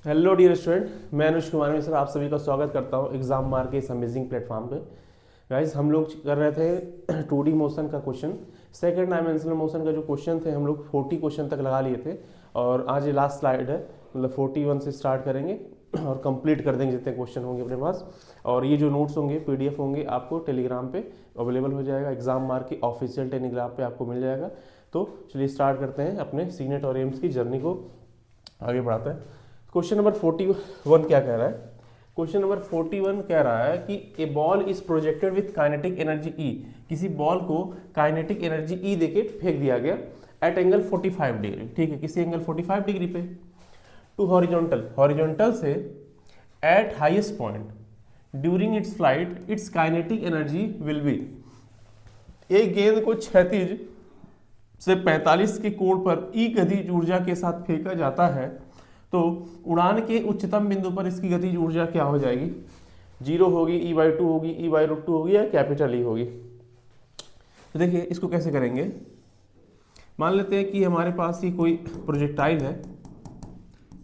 Hello dear student, मैं अनुज कुमार मिश्र आप सभी का स्वागत करता हूं एग्जाम मार्क के इस अमेजिंग प्लेटफॉर्म पे। गाइस, हम लोग कर रहे थे 2D मोशन का क्वेश्चन। सेकंड डायमेंशनल मोशन का जो क्वेश्चन थे हम लोग 40 क्वेश्चन तक लगा लिए थे और आज ये लास्ट स्लाइड है, मतलब 41 से स्टार्ट करेंगे और कंप्लीट कर देंगे जितने क्वेश्चन होंगे अपने पास। और ये जो नोट्स होंगे PDF होंगे आपको टेलीग्राम पे अवेलेबल हो जाएगा, एग्जाम मार्क की ऑफिशियल टेलीग्राम पे आपको मिल जाएगा। तो चलिए स्टार्ट करते हैं अपने सीनेट और एम्स की जर्नी को आगे बढ़ाते हैं। क्वेश्चन नंबर 41 क्या कह रहा है? क्वेश्चन नंबर 41 कह रहा है कि a ball is projected with kinetic energy E. किसी बॉल को काइनेटिक एनर्जी ई देके फेंक दिया गया एट एंगल 45 डिग्री। ठीक है, किसी एंगल 45 डिग्री पे टू हॉरिजॉन्टल, हॉरिजॉन्टल से eight highest point during its flight it's kinetic energy will be. एक गेंद को क्षैतिज से 45 के कोण पर ई गतिज ऊर्जा के साथ फेंका जाता है तो उड़ान के उच्चतम बिंदु पर इसकी गतिज ऊर्जा क्या हो जाएगी? 0 होगी, E/2 होगी, E/√2 होगी या कैपिटल ई होगी? तो देखिए इसको कैसे करेंगे। मान लेते हैं कि हमारे पास ये कोई प्रोजेक्टाइल है,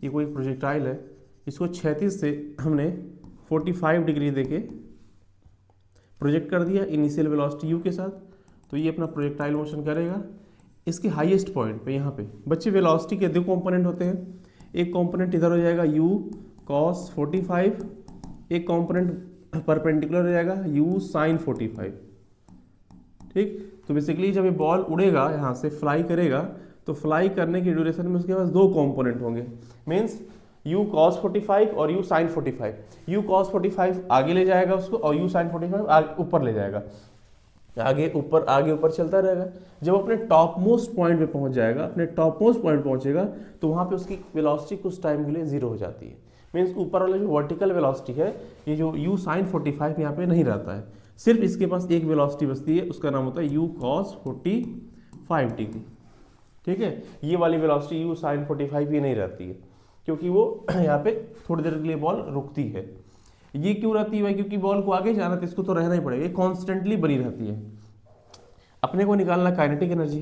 ये कोई प्रोजेक्टाइल है, इसको क्षैतिज से हमने 45 डिग्री देके प्रोजेक्ट कर दिया इनिशियल वेलोसिटी u के साथ। तो ये अपना प्रोजेक्टाइल मोशन करेगा इसके हाईएस्ट पॉइंट पे। यहाँ पे बच्चे वेलोसिटी के दो कंपोनेंट होते हैं, एक कंपोनेंट इधर हो जाएगा u cos 45, एक कंपोनेंट परपेंडिकुलर हो जाएगा u sin 45। ठीक, तो बेसिकली जब ये बॉल उड़ेगा यहाँ से फ्लाई करेगा तो फ्लाई करने की ड्यूरेशन में उसके पास दो कंपोनेंट होंगे, मीन्स u cos 45 और u sin 45। u cos 45 आगे ले जाएगा उसको और u sin 45 ऊपर ले जाएगा, आगे ऊपर चलता रहेगा। जब अपने टॉप मोस्ट पॉइंट पे पहुंच जाएगा, अपने टॉप मोस्ट पॉइंट पहुंचेगा तो वहां पे उसकी वेलोसिटी कुछ टाइम के लिए 0 हो जाती है। मीन्स ऊपर वाला जो वर्टिकल वेलोसिटी है, ये जो u sin 45 यहाँ पे नहीं रहता है, सिर्फ इसके पास एक वेलोसिटी बचती है, उसका नाम होता है u cos 45 डिग्री। ठीक है, ये वाली वेलोसिटी u sin 45 ये नहीं रहती है क्योंकि वो यहाँ पे थोड़ी देर के लिए बॉल रुकती है। ये क्यों रहती है भाई? क्योंकि बॉल को आगे जाना तो इसको तो रहना ही पड़ेगा, ये कॉन्स्टेंटली बनी रहती है। अपने को निकालना काइनेटिक एनर्जी।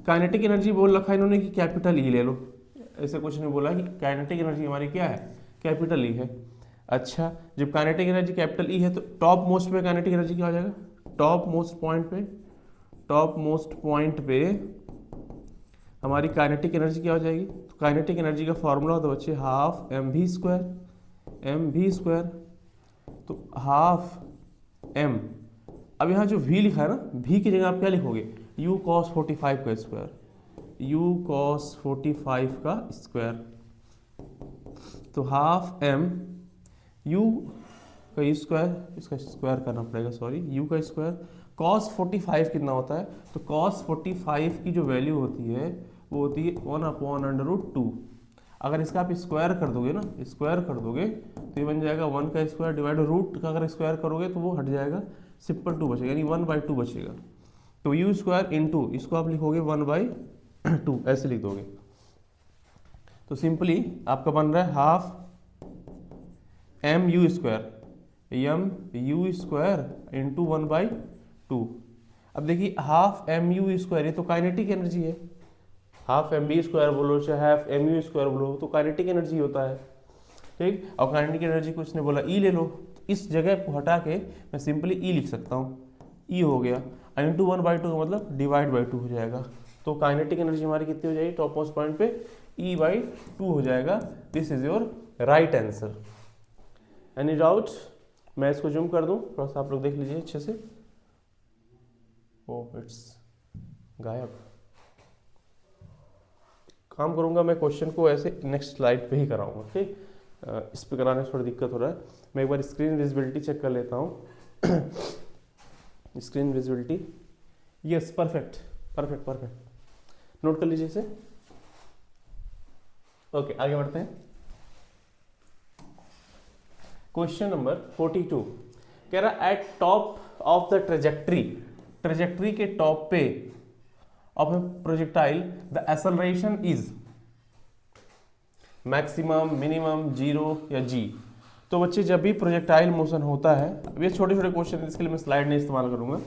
काइनेटिक एनर्जी बोल रखा है इन्होंने कि कैपिटल ई ले लो, ऐसे कुछ नहीं बोला कि काइनेटिक एनर्जी हमारी क्या है, कैपिटल ई है। अच्छा, जब काइनेटिक एनर्जी कैपिटल ई है तो टॉप मोस्ट पे काइनेटिक एनर्जी क्या हो जाएगा? टॉप मोस्ट पॉइंट पे हमारी काइनेटिक एनर्जी क्या हो जाएगी? तो काइनेटिक एनर्जी का फॉर्मूला होता है बच्चे हाफ mv²। तो हाफ m, अब यहाँ जो v लिखा है ना, v की जगह आप क्या लिखोगे? u cos 45 का स्क्वायर, u cos 45 का स्क्वायर। तो हाफ m u का स्क्वायर, इसका स्क्वायर करना पड़ेगा, सॉरी, u का स्क्वायर। cos 45 कितना होता है? तो cos 45 की जो वैल्यू होती है वो होती है 1/√2। अगर इसका आप स्क्वायर कर दोगे ना, स्क्वायर कर दोगे तो ये बन जाएगा 1 का स्क्वायर डिवाइड रूट का, अगर स्क्वायर करोगे तो वो हट जाएगा, सिंपल 2 बचेगा, यानी 1/2 बचेगा। तो u स्क्वायर इंटू इसको आप लिखोगे 1/2, ऐसे लिख दोगे। तो सिंपली आपका बन रहा है हाफ mu स्क्वायर इंटू 1/2। अब देखिए हाफ mu स्क्वायर, ये तो काइनेटिक एनर्जी है, हाफ mv स्क्वायर बोलो चाहे हाफ mu स्क्वायर बोलो तो काइनेटिक एनर्जी होता है। ठीक, और काइनेटिक एनर्जी को इसने बोला ई ले लो, तो इस जगह को हटा के मैं सिंपली ई लिख सकता हूँ, ई हो गया, इंटू 1/2 का मतलब डिवाइड/2 हो जाएगा। तो काइनेटिक एनर्जी हमारी कितनी हो जाएगी? टॉप मोस्ट पॉइंट पे E/2 हो जाएगा। This is your right answer. Any doubt? मैं इसको जूम कर दूं, थोड़ा सा आप लोग देख लीजिए अच्छे से। ओह, इट्स गायब। काम करूंगा मैं क्वेश्चन को ऐसे नेक्स्ट स्लाइड पे ही कराऊंगा। ठीक, इस पे कराने में थोड़ी दिक्कत हो रहा है। मैं एक बार स्क्रीन विजिबिलिटी चेक कर लेता हूँ। Screen visibility, yes, perfect. Note कर लीजिए इसे। ओके, आगे बढ़ते हैं। क्वेश्चन नंबर 42 कह रहा eight top of the trajectory के टॉप पे of A projectile the acceleration is maximum, minimum, 0 या g। तो बच्चे जब भी प्रोजेक्टाइल मोशन होता है, अब ये छोटे छोटे क्वेश्चन, इसके लिए मैं स्लाइड नहीं इस्तेमाल करूंगा।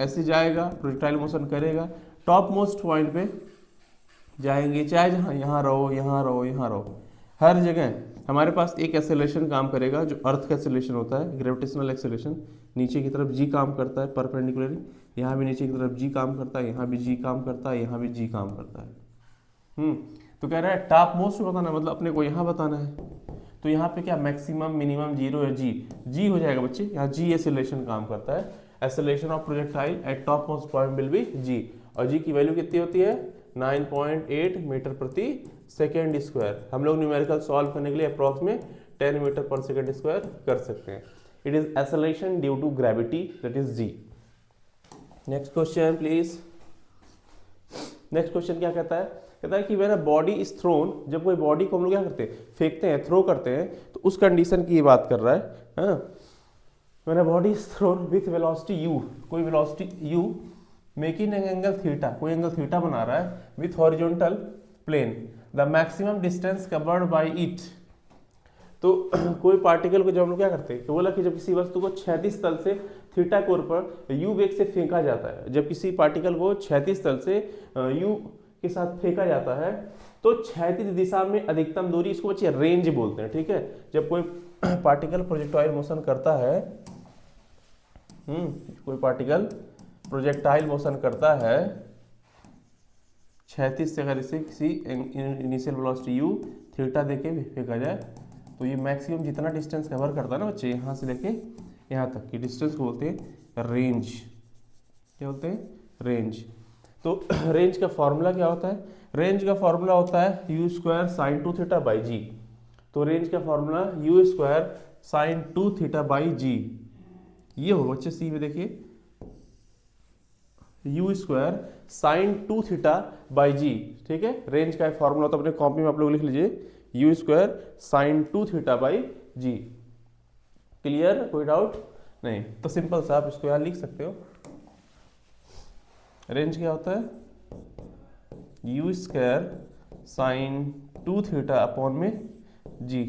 ऐसे जाएगा, प्रोजेक्टाइल मोशन करेगा, टॉप मोस्ट पॉइंट पे जाएंगे, चाहे जहाँ यहाँ रहो, हर जगह हमारे पास एक एक्सेलरेशन काम करेगा जो अर्थ का एक्सेलरेशन होता है, ग्रेविटेशनल एक्सेलरेशन। नीचे की तरफ जी काम करता है परपेंडिकुलरली, यहाँ भी नीचे की तरफ जी काम करता है, यहाँ भी जी काम करता है, यहाँ भी जी काम करता है। तो कह रहा है टॉप मोस्ट बताना, मतलब अपने को यहाँ बताना है। तो यहाँ पे क्या मैक्सिमम मिनिमम जीरो या जी हो जाएगा बच्चे, यहाँ जी एक्सेलरेशन काम करता है। Acceleration of projectile eight top most point will be जी, और जी की वैल्यू कितनी होती है 9.8 मीटर प्रति सेकेंड स्क्वायर। हम लोग न्यूमेरिकल सॉल्व करने के लिए अप्रॉक्स में 10 मीटर पर सेकेंड स्क्वायर कर सकते हैं। It is acceleration due to gravity, that is G. Next question please. Next question क्या कहता है, कहता है कि when a body is thrown, जब कोई बॉडी को हम लोग क्या करते हैं, फेंकते हैं, थ्रो करते हैं, तो उस कंडीशन की ये बात कर रहा है। When a body is thrown with velocity u, कोई velocity u making an angle theta, कोई एंगल थीटा बना रहा है with horizontal plane, the maximum distance covered by it. तो कोई पार्टिकल को जब हम लोग क्या करते हैं, तो बोला कि जब किसी वस्तु को क्षैतिज तल से थीटा कोण पर यू वेग से फेंका जाता है, जब किसी पार्टिकल को क्षैतिज तल से यू के साथ फेंका जाता है तो क्षैतिज दिशा में अधिकतम दूरी, इसको बच्चे रेंज बोलते हैं, ठीक है। जब कोई पार्टिकल प्रोजेक्टाइल मोशन करता है, कोई पार्टिकल प्रोजेक्टाइल मोशन करता है क्षैतिज से, अगर इसे किसी इनिशियल वेलोसिटी u थीटा देके फेंका जाए तो ये मैक्सिमम जितना डिस्टेंस कवर करता है ना बच्चे, यहाँ से लेके यहाँ तक की डिस्टेंस को बोलते हैं रेंज। क्या बोलते हैं, रेंज। तो रेंज का फॉर्मूला क्या होता है, रेंज का फॉर्मूला होता है you square sine 2 theta by g. तो रेंज का formula u square sine 2 theta by g, ये होगा बच्चे सी में देखिए, u square sine 2 theta by g, ठीक है। रेंज का फॉर्मूला तो अपने कॉपी में आप लोग लिख लीजिए, you square sine 2 theta by G. Clear, कोई डाउट नहीं, तो सिंपल सा आप इसको यहाँ लिख सकते हो। रेंज क्या होता है, you square sine 2 theta upon में जी।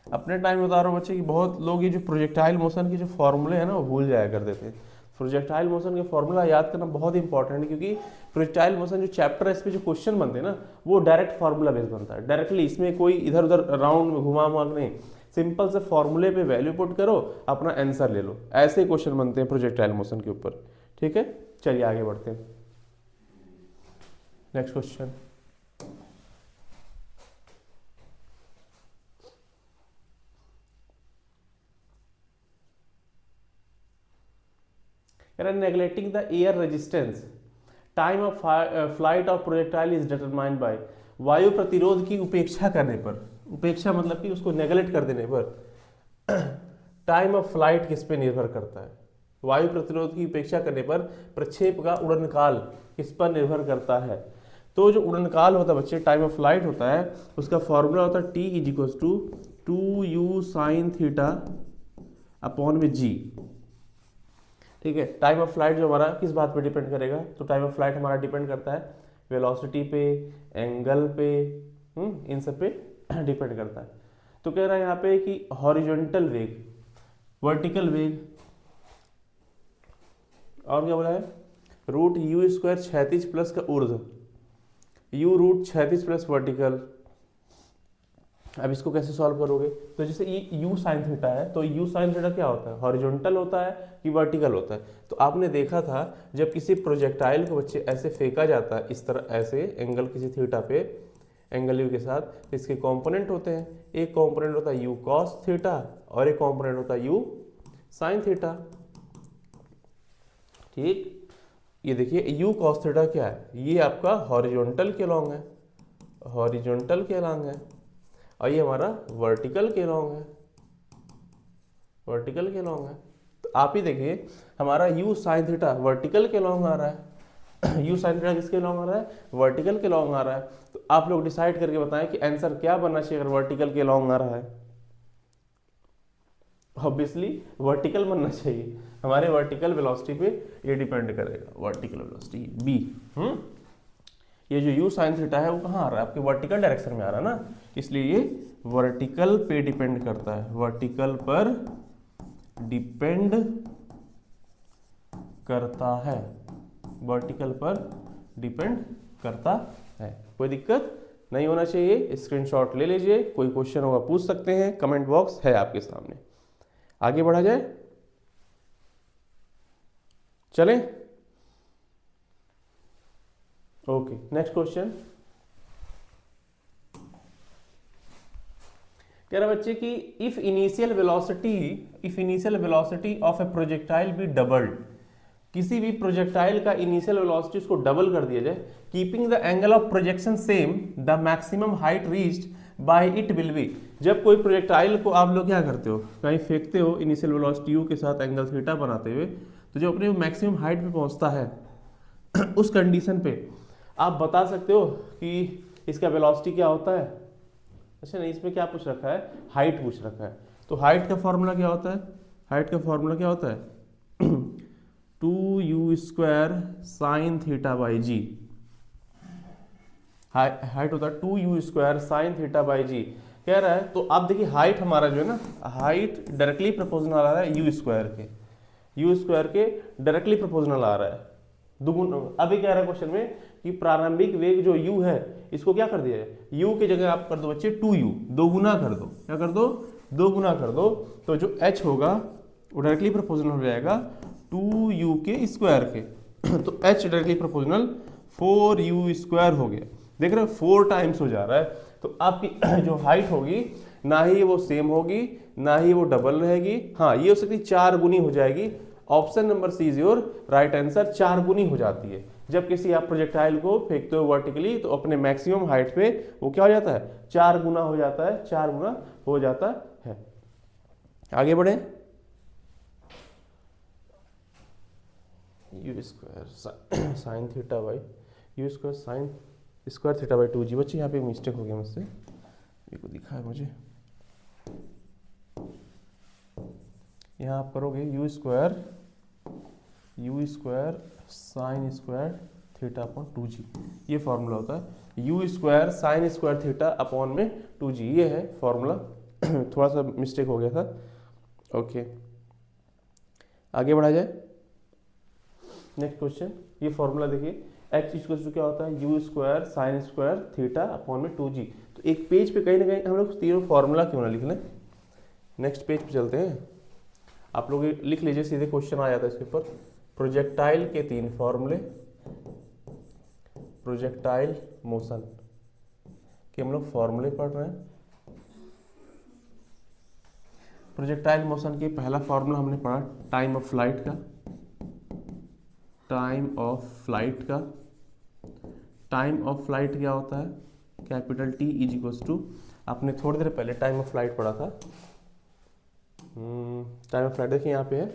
अपने टाइम बता रहा हूँ बच्चे कि बहुत लोग ये जो प्रोजेक्टाइल मोशन के जो फॉर्मूले हैं ना वो भूल जाया करते थे। प्रोजेक्टाइल मोशन के फॉर्मूला याद करना बहुत इंपॉर्टेंट है, क्योंकि प्रोजेक्टाइल मोशन जो चैप्टर है इस पे जो क्वेश्चन बनते हैं ना वो डायरेक्ट फार्मूला बेस्ड बनता है, डायरेक्टली। इसमें कोई इधर उधर राउंड में घुमा नहीं, सिंपल से फॉर्मूले पे वैल्यू पुट करो, अपना आंसर ले लो। ऐसे क्वेश्चन बनते हैं प्रोजेक्टाइल मोशन के ऊपर, ठीक है। चलिए आगे बढ़ते हैं, next question. Neglecting the air resistance, time of flight of projectile is determined by, वायु प्रतिरोध की उपेक्षा करने पर, उपेक्षा मतलब कि उसको नेगलेक्ट कर देने पर टाइम ऑफ फ्लाइट किस पे निर्भर करता है, वायु प्रतिरोध की उपेक्षा करने पर प्रक्षेप का उड़न काल किस पर निर्भर करता है। तो जो उड़न काल होता है बच्चे, टाइम ऑफ फ्लाइट होता है, उसका फॉर्मूला होता है T is equal to 2u sine theta upon में जी, ठीक है। टाइम ऑफ फ्लाइट जो हमारा किस बात पे डिपेंड करेगा, तो टाइम ऑफ फ्लाइट हमारा डिपेंड करता है वेलोसिटी पे, एंगल पे, इन सब पे डिपेंड करता है। तो कह रहा है यहाँ पे कि हॉरिजॉन्टल वेग, वर्टिकल वेग, और क्या बोला है, रूट यू स्क्वायर क्षैतिज प्लस का ऊर्ध्व, यू रूट क्षैतिज प्लस वर्टिकल। अब इसको कैसे सॉल्व करोगे, तो जैसे ये u साइन थीटा है, तो u साइन थीटा क्या होता है, हॉरिजॉन्टल होता है कि वर्टिकल होता है। तो आपने देखा था जब किसी प्रोजेक्टाइल को बच्चे ऐसे फेंका जाता है इस तरह, ऐसे एंगल किसी थीटा पे, एंगल u के साथ, इसके कंपोनेंट होते हैं, एक कंपोनेंट होता है u कॉस थीटा और एक कंपोनेंट होता है u साइन थीटा, ठीक। ये देखिए u कॉस थीटा क्या है, ये आपका हॉरिजॉन्टल के लॉन्ग है, हॉरिजॉन्टल के लॉन्ग है, और ये हमारा वर्टिकल के लॉन्ग है, वर्टिकल के लॉन्ग है। तो आप ही देखिए हमारा u साइन थीटा वर्टिकल के लॉन्ग आ रहा है, u साइन थीटा किसके लॉन्ग आ रहा है, वर्टिकल के लॉन्ग आ रहा है। तो आप लोग डिसाइड करके बताएं कि आंसर क्या बनना चाहिए अगर वर्टिकल के लॉन्ग आ रहा है। ऑब्वियसली वर्टिकल बनना चाहिए, हमारे वर्टिकल वेलोसिटी पे ये डिपेंड करेगा, वर्टिकल वेलोसिटी b। ये जो u साइन थीटा है वो कहाँ आ रहा है, आपके वर्टिकल डायरेक्शन में आ रहा है ना, इसलिए ये वर्टिकल पे डिपेंड करता है, वर्टिकल पर डिपेंड करता है, वर्टिकल पर डिपेंड करता है, कोई दिक्कत नहीं होना चाहिए स्क्रीनशॉट ले लीजिए, कोई क्वेश्चन होगा पूछ सकते हैं, कमेंट बॉक्स है आपके सामने। आगे बढ़ा जाए, चलें। ओके, नेक्स्ट क्वेश्चन कह रहा बच्चे कि if initial velocity of A projectile B doubled, किसी भी प्रोजेक्टाइल का इनिशियल वेलोसिटी उसको डबल कर दिया जाए, keeping the angle of projection same, the maximum height reached by it will be. जब कोई प्रोजेक्टाइल को आप लोग क्या करते हो, कहीं फेंकते हो इनिशियल वेलोसिटी u के साथ एंगल थीटा बनाते हुए, तो जो अपने मैक्सिमम हाइट पे पहुंचता है उस कंडीशन पे आप बता सकते हो कि इसका वेलोसिटी क्या होता है। अच्छा नहीं, इसमें क्या पूछ रखा है, हाइट पूछ रखा है। तो हाइट का फॉर्मूला क्या होता है, हाइट का फॉर्मूला क्या होता है 2u² sine theta by G. Height होता है 2u² साइन थीटा बाई जी कह रहा है। तो आप देखिए हाइट हमारा जो है ना, हाइट डायरेक्टली प्रोपोर्शनल आ रहा है u² के, u² के डायरेक्टली प्रोपोर्शनल आ रहा है दुगुन। अभी क्या रहा है क्वेश्चन में कि प्रारंभिक वेग जो u है इसको क्या कर दिया है, u की जगह आप कर दो बच्चे 2u, दो गुना कर दो, क्या कर दो, दो गुना कर दो। तो जो h होगा वो डायरेक्टली प्रोपोर्शनल हो जाएगा 2u के स्क्वायर के तो h डायरेक्टली प्रोपोर्शनल 4u² हो गया। देख रहे हो 4 टाइम्स हो जा रहा है। तो आपकी जो हाइट होगी ना ही वो सेम होगी ना ही वो डबल रहेगी, हाँ ये हो सकती 4 गुनी हो जाएगी। Option number C is your right answer, 4 गुनी हो जाती है। जब किसी आप प्रोजेक्टाइल को फेंकते हो वर्टिकली तो अपने मैक्सिमम हाइट पे वो क्या हो जाता है, 4 गुना हो जाता है, 4 गुना हो जाता है। आगे बढ़े, u² sign theta by u² sine square theta by 2g। बच्चे यहाँ पे मिस्टेक हो गया मुझसे, ये को दिखा है मुझे, यहाँ आप करोगे u² sine square theta upon 2g, ये फॉर्मूला होता है u² sine square theta upon में 2g, ये है फॉर्मूला थोड़ा सा मिस्टेक हो गया था। ओके आगे बढ़ा जाए, नेक्स्ट क्वेश्चन। ये फॉर्मूला देखिए h इक्वल टू क्या होता है u² sine square theta upon में 2g। तो एक पेज पे कहीं ना कहीं हम लोग तीनों फॉर्मूला क्यों ना लिख लें। नेक्स्ट पेज पे चलते हैं, आप लोग लिख लीजिए, सीधे क्वेश्चन आ जाता है इसके ऊपर। प्रोजेक्टाइल के 3 फॉर्मूले, प्रोजेक्टाइल मोशन के हम लोग फॉर्मूले पढ़ रहे हैं। प्रोजेक्टाइल मोशन के पहला फॉर्मूला हमने पढ़ा टाइम ऑफ फ्लाइट का, टाइम ऑफ फ्लाइट का। टाइम ऑफ फ्लाइट क्या होता है, capital T is equals to, आपने थोड़ी देर पहले टाइम ऑफ फ्लाइट पढ़ा था। टाइम ऑफ फ्लाइट देखिए यहाँ पे है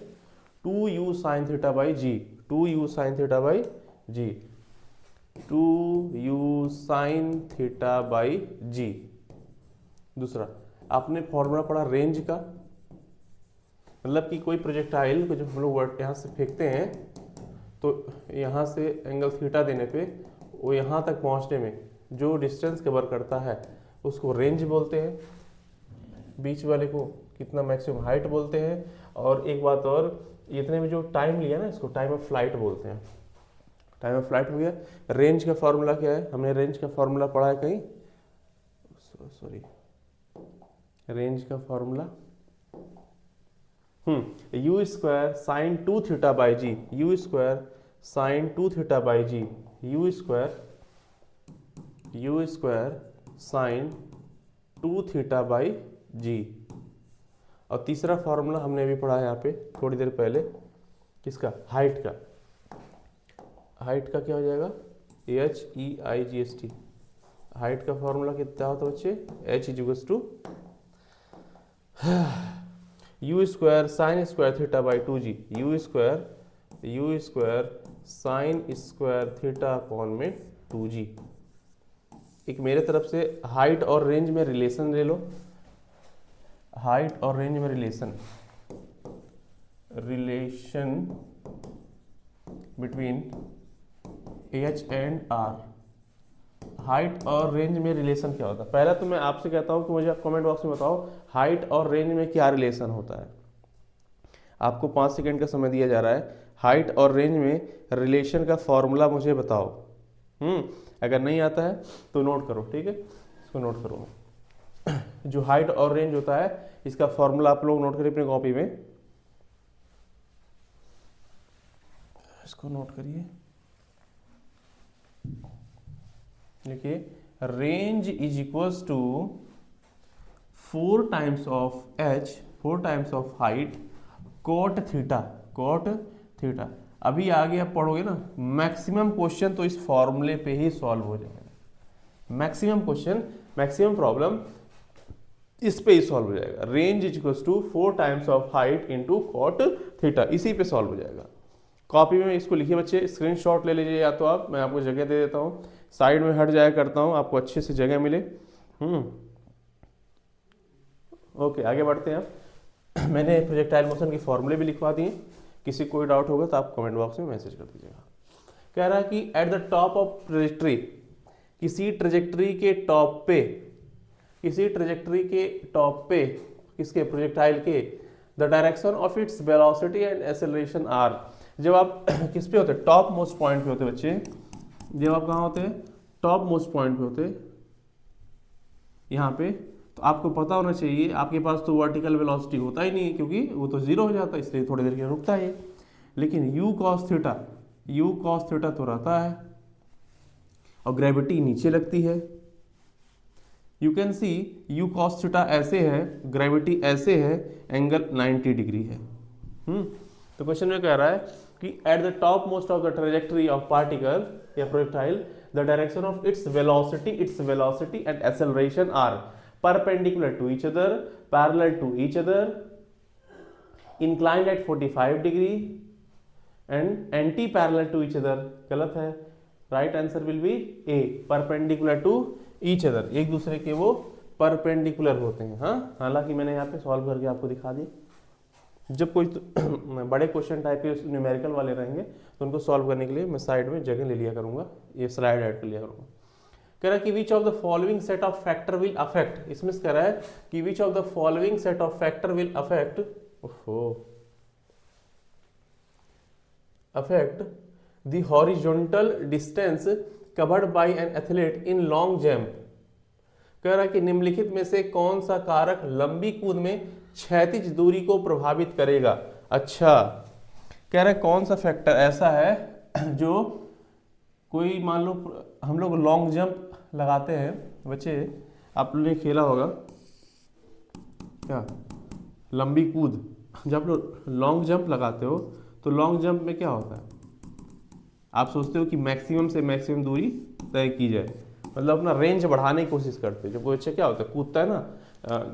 2u sine theta by g, 2u sine theta by g, 2u sine theta by g. दूसरा आपने फॉर्मूला पढ़ा रेंज का, मतलब कि कोई प्रोजेक्टाइल को जब हम लोग यहाँ से फेंकते हैं तो यहाँ से एंगल थीटा देने पे वो यहाँ तक पहुँचने में जो डिस्टेंस कवर करता है उसको रेंज बोलते हैं, बीच वाले को कितना मैक्सिमम हाइट बोलते हैं, और एक बात और, इतने में जो टाइम लिया ना इसको टाइम ऑफ फ्लाइट बोलते हैं। टाइम ऑफ फ्लाइट हो गया। रेंज का फॉर्मूला क्या है, हमने रेंज का फॉर्मूला पढ़ा है कहीं, सॉरी रेंज का formula u² sine 2 theta by g, u² sine 2 theta by g, u² sine 2 theta by g. और तीसरा फॉर्मूला हमने अभी पढ़ा है यहाँ पे थोड़ी देर पहले, किसका, हाइट का। हाइट का क्या हो जाएगा HEIGST। हाइट का फॉर्मूला कितना होता है बच्चे, h is equals to u² sine square theta by 2g, u² sine square theta upon में 2g। एक मेरे तरफ से हाइट और रेंज में रिलेशन ले लो, हाइट और रेंज में relation between h and r। Height और रेंज में रिलेशन क्या होता है, पहला तो मैं आपसे कहता हूं कि मुझे कमेंट बॉक्स में बताओ हाइट और रेंज में क्या रिलेशन होता है। आपको 5 सेकंड का समय दिया जा रहा है, हाइट और रेंज में रिलेशन का फॉर्मूला मुझे बताओ। अगर नहीं आता है तो नोट करो, ठीक है, इसको नोट करो। जो हाइट और रेंज होता है इसका फॉर्मूला आप लोग नोट करिए अपनी कॉपी में, इसको नोट करिए, देखिए range is equals to 4 times of H, 4 times of height cot theta, cot theta. अभी आगे आप पढ़ोगे ना मैक्सिमम क्वेश्चन तो इस फॉर्मूले पे ही सॉल्व हो जाएगा, मैक्सिमम क्वेश्चन, मैक्सिमम प्रॉब्लम इस पे ही सॉल्व हो जाएगा। Range is equals to 4 times of height into cot theta, इसी पे सॉल्व हो जाएगा। कॉपी में इसको लिखिए बच्चे, स्क्रीनशॉट ले लीजिए या तो आप, मैं आपको जगह दे देता हूँ, साइड में हट जाया करता हूँ, आपको अच्छे से जगह मिले। ओके, आगे बढ़ते हैं आप। मैंने प्रोजेक्टाइल मोशन की फॉर्मूले भी लिखवा दिए, किसी कोई डाउट होगा तो आप कमेंट बॉक्स में मैसेज कर दीजिएगा। कह रहा है कि at the top of trajectory, किसी ट्रेजेक्ट्री के टॉप पे, किसी ट्रेजेक्ट्री के टॉप पे, किसके, प्रोजेक्टाइल के, the direction of its velocity and acceleration are. जब आप किस पे होते, टॉप मोस्ट पॉइंट पे होते बच्चे, जब आप कहाँ होते हैं, टॉप मोस्ट पॉइंट पे होते, यहाँ पे, तो आपको पता होना चाहिए, आपके पास तो वर्टिकल वेलोसिटी होता ही नहीं है क्योंकि वो तो जीरो हो जाता है, इसलिए थोड़ी देर के लिए रुकता है। लेकिन you cos theta, you cos theta तो रहता है और ग्रेविटी नीचे लगती है। You can see you cos theta ऐसे है, ग्रेविटी ऐसे है, एंगल 90 डिग्री है। तो क्वेश्चन में कह रहा है कि at the top most of the trajectory of particle या projectile the direction of its velocity and acceleration are perpendicular to each other, parallel to each other, inclined at 45 degree and anti-parallel to each other। गलत है, right answer will be A, perpendicular to each other, एक दूसरे के वो perpendicular होते हैं। हाँ, हालांकि मैंने यहाँ पे सॉल्व करके आपको दिखा दिया। जब कोई बड़े क्वेश्चन टाइप के न्यूमेरिकल वाले रहेंगे तो उनको सॉल्व करने के लिए मैं साइड में जगह ले लिया करूंगा, ये स्लाइड ऐड कर लिया करूंगा। कह रहा है कि which of the following set of factor will affect, इसमें कह रहा है कि which of the following set of factor will affect the horizontal distance covered bye an athlete in long jump. कह रहा है कि निम्नलिखित में से कौन सा कारक लंबी कूद में क्षैतिज दूरी को प्रभावित करेगा। अच्छा, कह रहा है कौन सा फैक्टर ऐसा है जो, कोई मान लो हम लोग लॉन्ग जंप लगाते हैं बच्चे, आप लोगों ने खेला होगा क्या, लंबी कूद, जब आप लोग लॉन्ग जंप लगाते हो तो लॉन्ग जंप में क्या होता है, आप सोचते हो कि मैक्सिमम से मैक्सिमम दूरी तय की जाए, मतलब अपना रेंज बढ़ाने की कोशिश करते हो। जब कोई बच्चा क्या होता है, कूदता है ना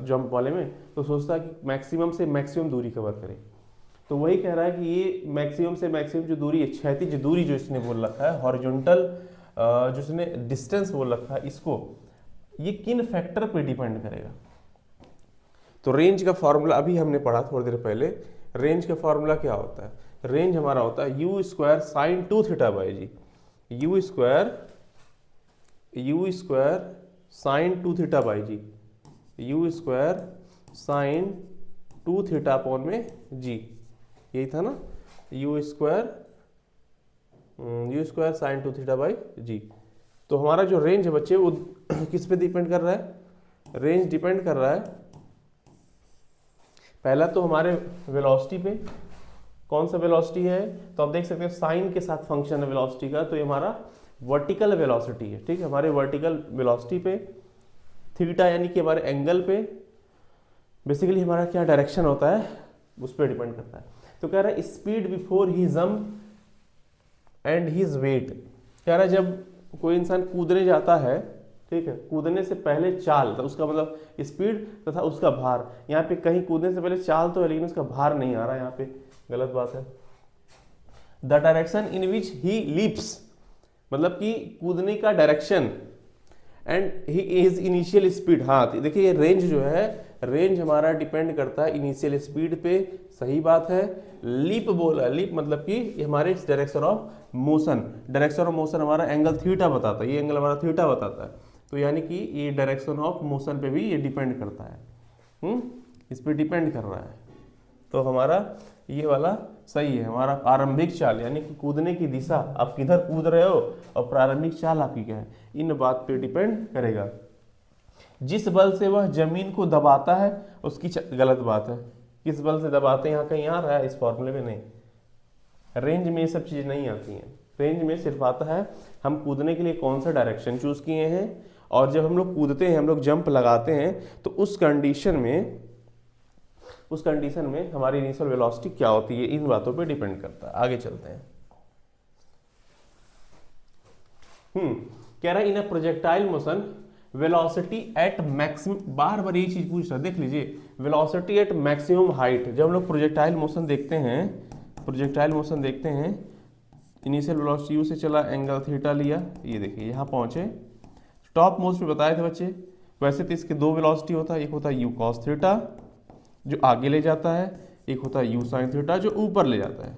जंप वाले में, तो सोचता है कि मैक्सिमम से मैक्सिमम दूरी कवर करे। तो वही कह रहा है कि ये मैक्सिमम से मैक्सिमम जो दूरी है, क्षैतिज दूरी जो इसने बोल रखा है, हॉरिजॉन्टल जो इसने डिस्टेंस बोल रखा है, इसको ये किन फैक्टर पे डिपेंड करेगा। तो रेंज का फॉर्मूला अभी हमने पढ़ा थोड़ी देर पहले, रेंज का फॉर्मूला क्या होता है, रेंज हमारा होता है you square sine 2 theta by ji, you square sine 2 theta by ji, you square sine 2 theta upon में जी, यही था ना, u square sine 2 theta by g. तो हमारा जो रेंज है बच्चे वो किस पे डिपेंड कर रहा है, रेंज डिपेंड कर रहा है पहला तो हमारे वेलोसिटी पे, कौन सा वेलोसिटी है, तो आप देख सकते हैं साइन के साथ फंक्शन है वेलोसिटी का, तो ये हमारा वर्टिकल वेलोसिटी है, ठीक है, हमारे वर्टिकल वेलोसिटी पे, थीटा यानी कि हमारे एंगल पे, बेसिकली हमारा क्या डायरेक्शन होता है उस पर डिपेंड करता है। तो कह रहा है speed before he jump and his weight. कह रहा है जब कोई इंसान कूदने जाता है, ठीक है, कूदने से पहले चाल, तो उसका मतलब स्पीड तथा उसका भार, यहाँ पे कहीं कूदने से पहले चाल तो है लेकिन उसका भार नहीं आ रहा है, यहाँ पे गलत बात है। The direction in which he leaps, मतलब कि कूदने का direction, and he is initial speed. हाँ, देखिए ये रेंज जो है, रेंज हमारा डिपेंड करता है इनिशियल स्पीड पे, सही बात है। लीप बोला, लीप मतलब कि हमारे direction of motion, direction of motion हमारा एंगल थीटा बताता है, ये एंगल हमारा थीटा बताता है, तो यानी कि ये डायरेक्शन ऑफ मोशन पे भी ये डिपेंड करता है, इस पे डिपेंड कर रहा है। तो हमारा ये वाला सही है। हमारा प्रारंभिक चाल यानी कि कूदने की दिशा, आप किधर कूद रहे हो और प्रारंभिक चाल आपकी क्या है, इन बात पे डिपेंड करेगा। जिस बल से वह जमीन को दबाता है उसकी गलत बात है। किस बल से दबाते हैं, यहाँ कहीं आ रहा है इस फॉर्मूले में? नहीं, रेंज में ये सब चीज़ नहीं आती हैं। रेंज में सिर्फ आता है हम कूदने के लिए कौन सा डायरेक्शन चूज किए हैं, और जब हम लोग कूदते हैं, हम लोग जंप लगाते हैं, तो उस कंडीशन में हमारी इनिशियल वेलोसिटी क्या होती है, इन बातों पे डिपेंड करता है। आगे चलते हैं। कह रहा है in a projectile motion velocity at maximum, बार बार ये चीज पूछ रहा है, देख लीजिए, वेलोसिटी एट मैक्सिमम हाइट। जब हम लोग प्रोजेक्टाइल मोशन देखते हैं, इनिशियल वेलोसिटी यू से चला, एंगल थीटा लिया, ये देखिए यहाँ पहुंचे, टॉप मोस्ट पे बताए थे बच्चे। वैसे तो इसके दो वेलोसिटी होता है, एक होता है यू कॉस थीटा जो आगे ले जाता है, एक होता है यू साइन थीटा जो ऊपर ले जाता है।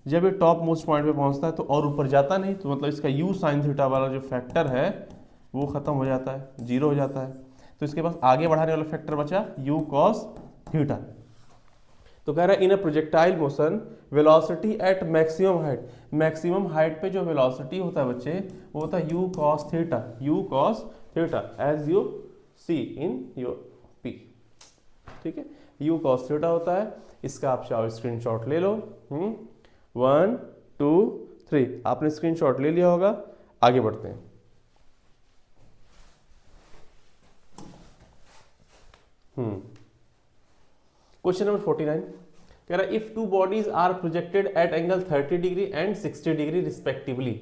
जब ये टॉप मोस्ट पॉइंट पे पहुंचता है तो और ऊपर जाता नहीं, तो मतलब इसका यू साइन थीटा वाला जो फैक्टर है वो खत्म हो जाता है, जीरो हो जाता है। तो इसके पास आगे बढ़ाने वाला फैक्टर बचा यू कॉस थीटा। तो कह रहा है in a projectile motion velocity at maximum height, maximum height पे जो वेलोसिटी होता है बच्चे वो होता है u cos theta, as you see in your P. ठीक है, यू कॉस थीटा होता है। इसका आप चाहो स्क्रीनशॉट ले लो। 1 2 3 आपने स्क्रीनशॉट ले लिया होगा। आगे बढ़ते हैं। क्वेश्चन नंबर 49 कह रहा है if two bodies are projected at angle 30 degree and 60 degree respectively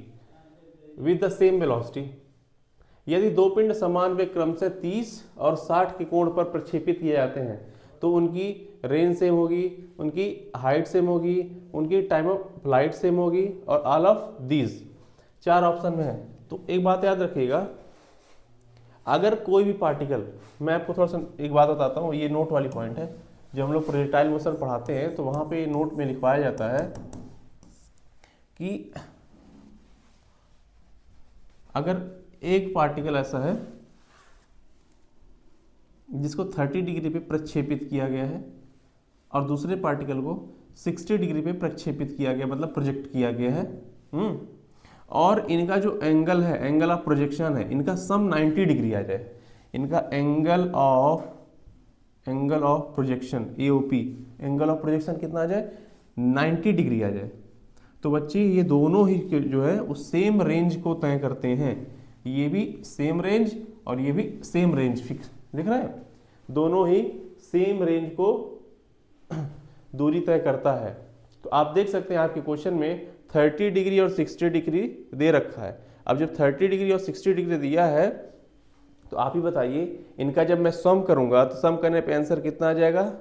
with the same velocity, यदि दो पिंड समान वे क्रम से 30 और 60 के कोण पर प्रक्षेपित किए जाते हैं तो उनकी रेंज सेम होगी, उनकी हाइट सेम होगी, उनकी टाइम ऑफ फ्लाइट सेम होगी, और ऑल ऑफ दीज, चार ऑप्शन में है। तो एक बात याद रखिएगा, अगर कोई भी पार्टिकल, मैं आपको थोड़ा सा एक बात बताता हूँ, ये नोट वाली पॉइंट है। जब हम लोग प्रोजेक्टाइल मोशन पढ़ाते हैं तो वहाँ पे नोट में लिखवाया जाता है कि अगर एक पार्टिकल ऐसा है जिसको 30 डिग्री पे प्रक्षेपित किया गया है और दूसरे पार्टिकल को 60 डिग्री पे प्रक्षेपित किया गया, मतलब प्रोजेक्ट किया गया है, और इनका जो एंगल है, एंगल ऑफ प्रोजेक्शन है, इनका सम 90 डिग्री आ जाए, इनका angle of projection AOP, angle of projection कितना आ जाए, 90 डिग्री आ जाए, तो बच्चे ये दोनों ही जो है उस सेम रेंज को तय करते हैं। ये भी सेम रेंज और ये भी सेम रेंज फिक्स दिख रहा है, दोनों ही सेम रेंज को दूरी तय करता है। तो आप देख सकते हैं आपके क्वेश्चन में 30 डिग्री और 60 डिग्री दे रखा है। अब जब 30 डिग्री और 60 डिग्री दिया है तो आप ही बताइए, इनका जब मैं सम करूंगा तो सम करने पे आंसर कितना आ जाएगा?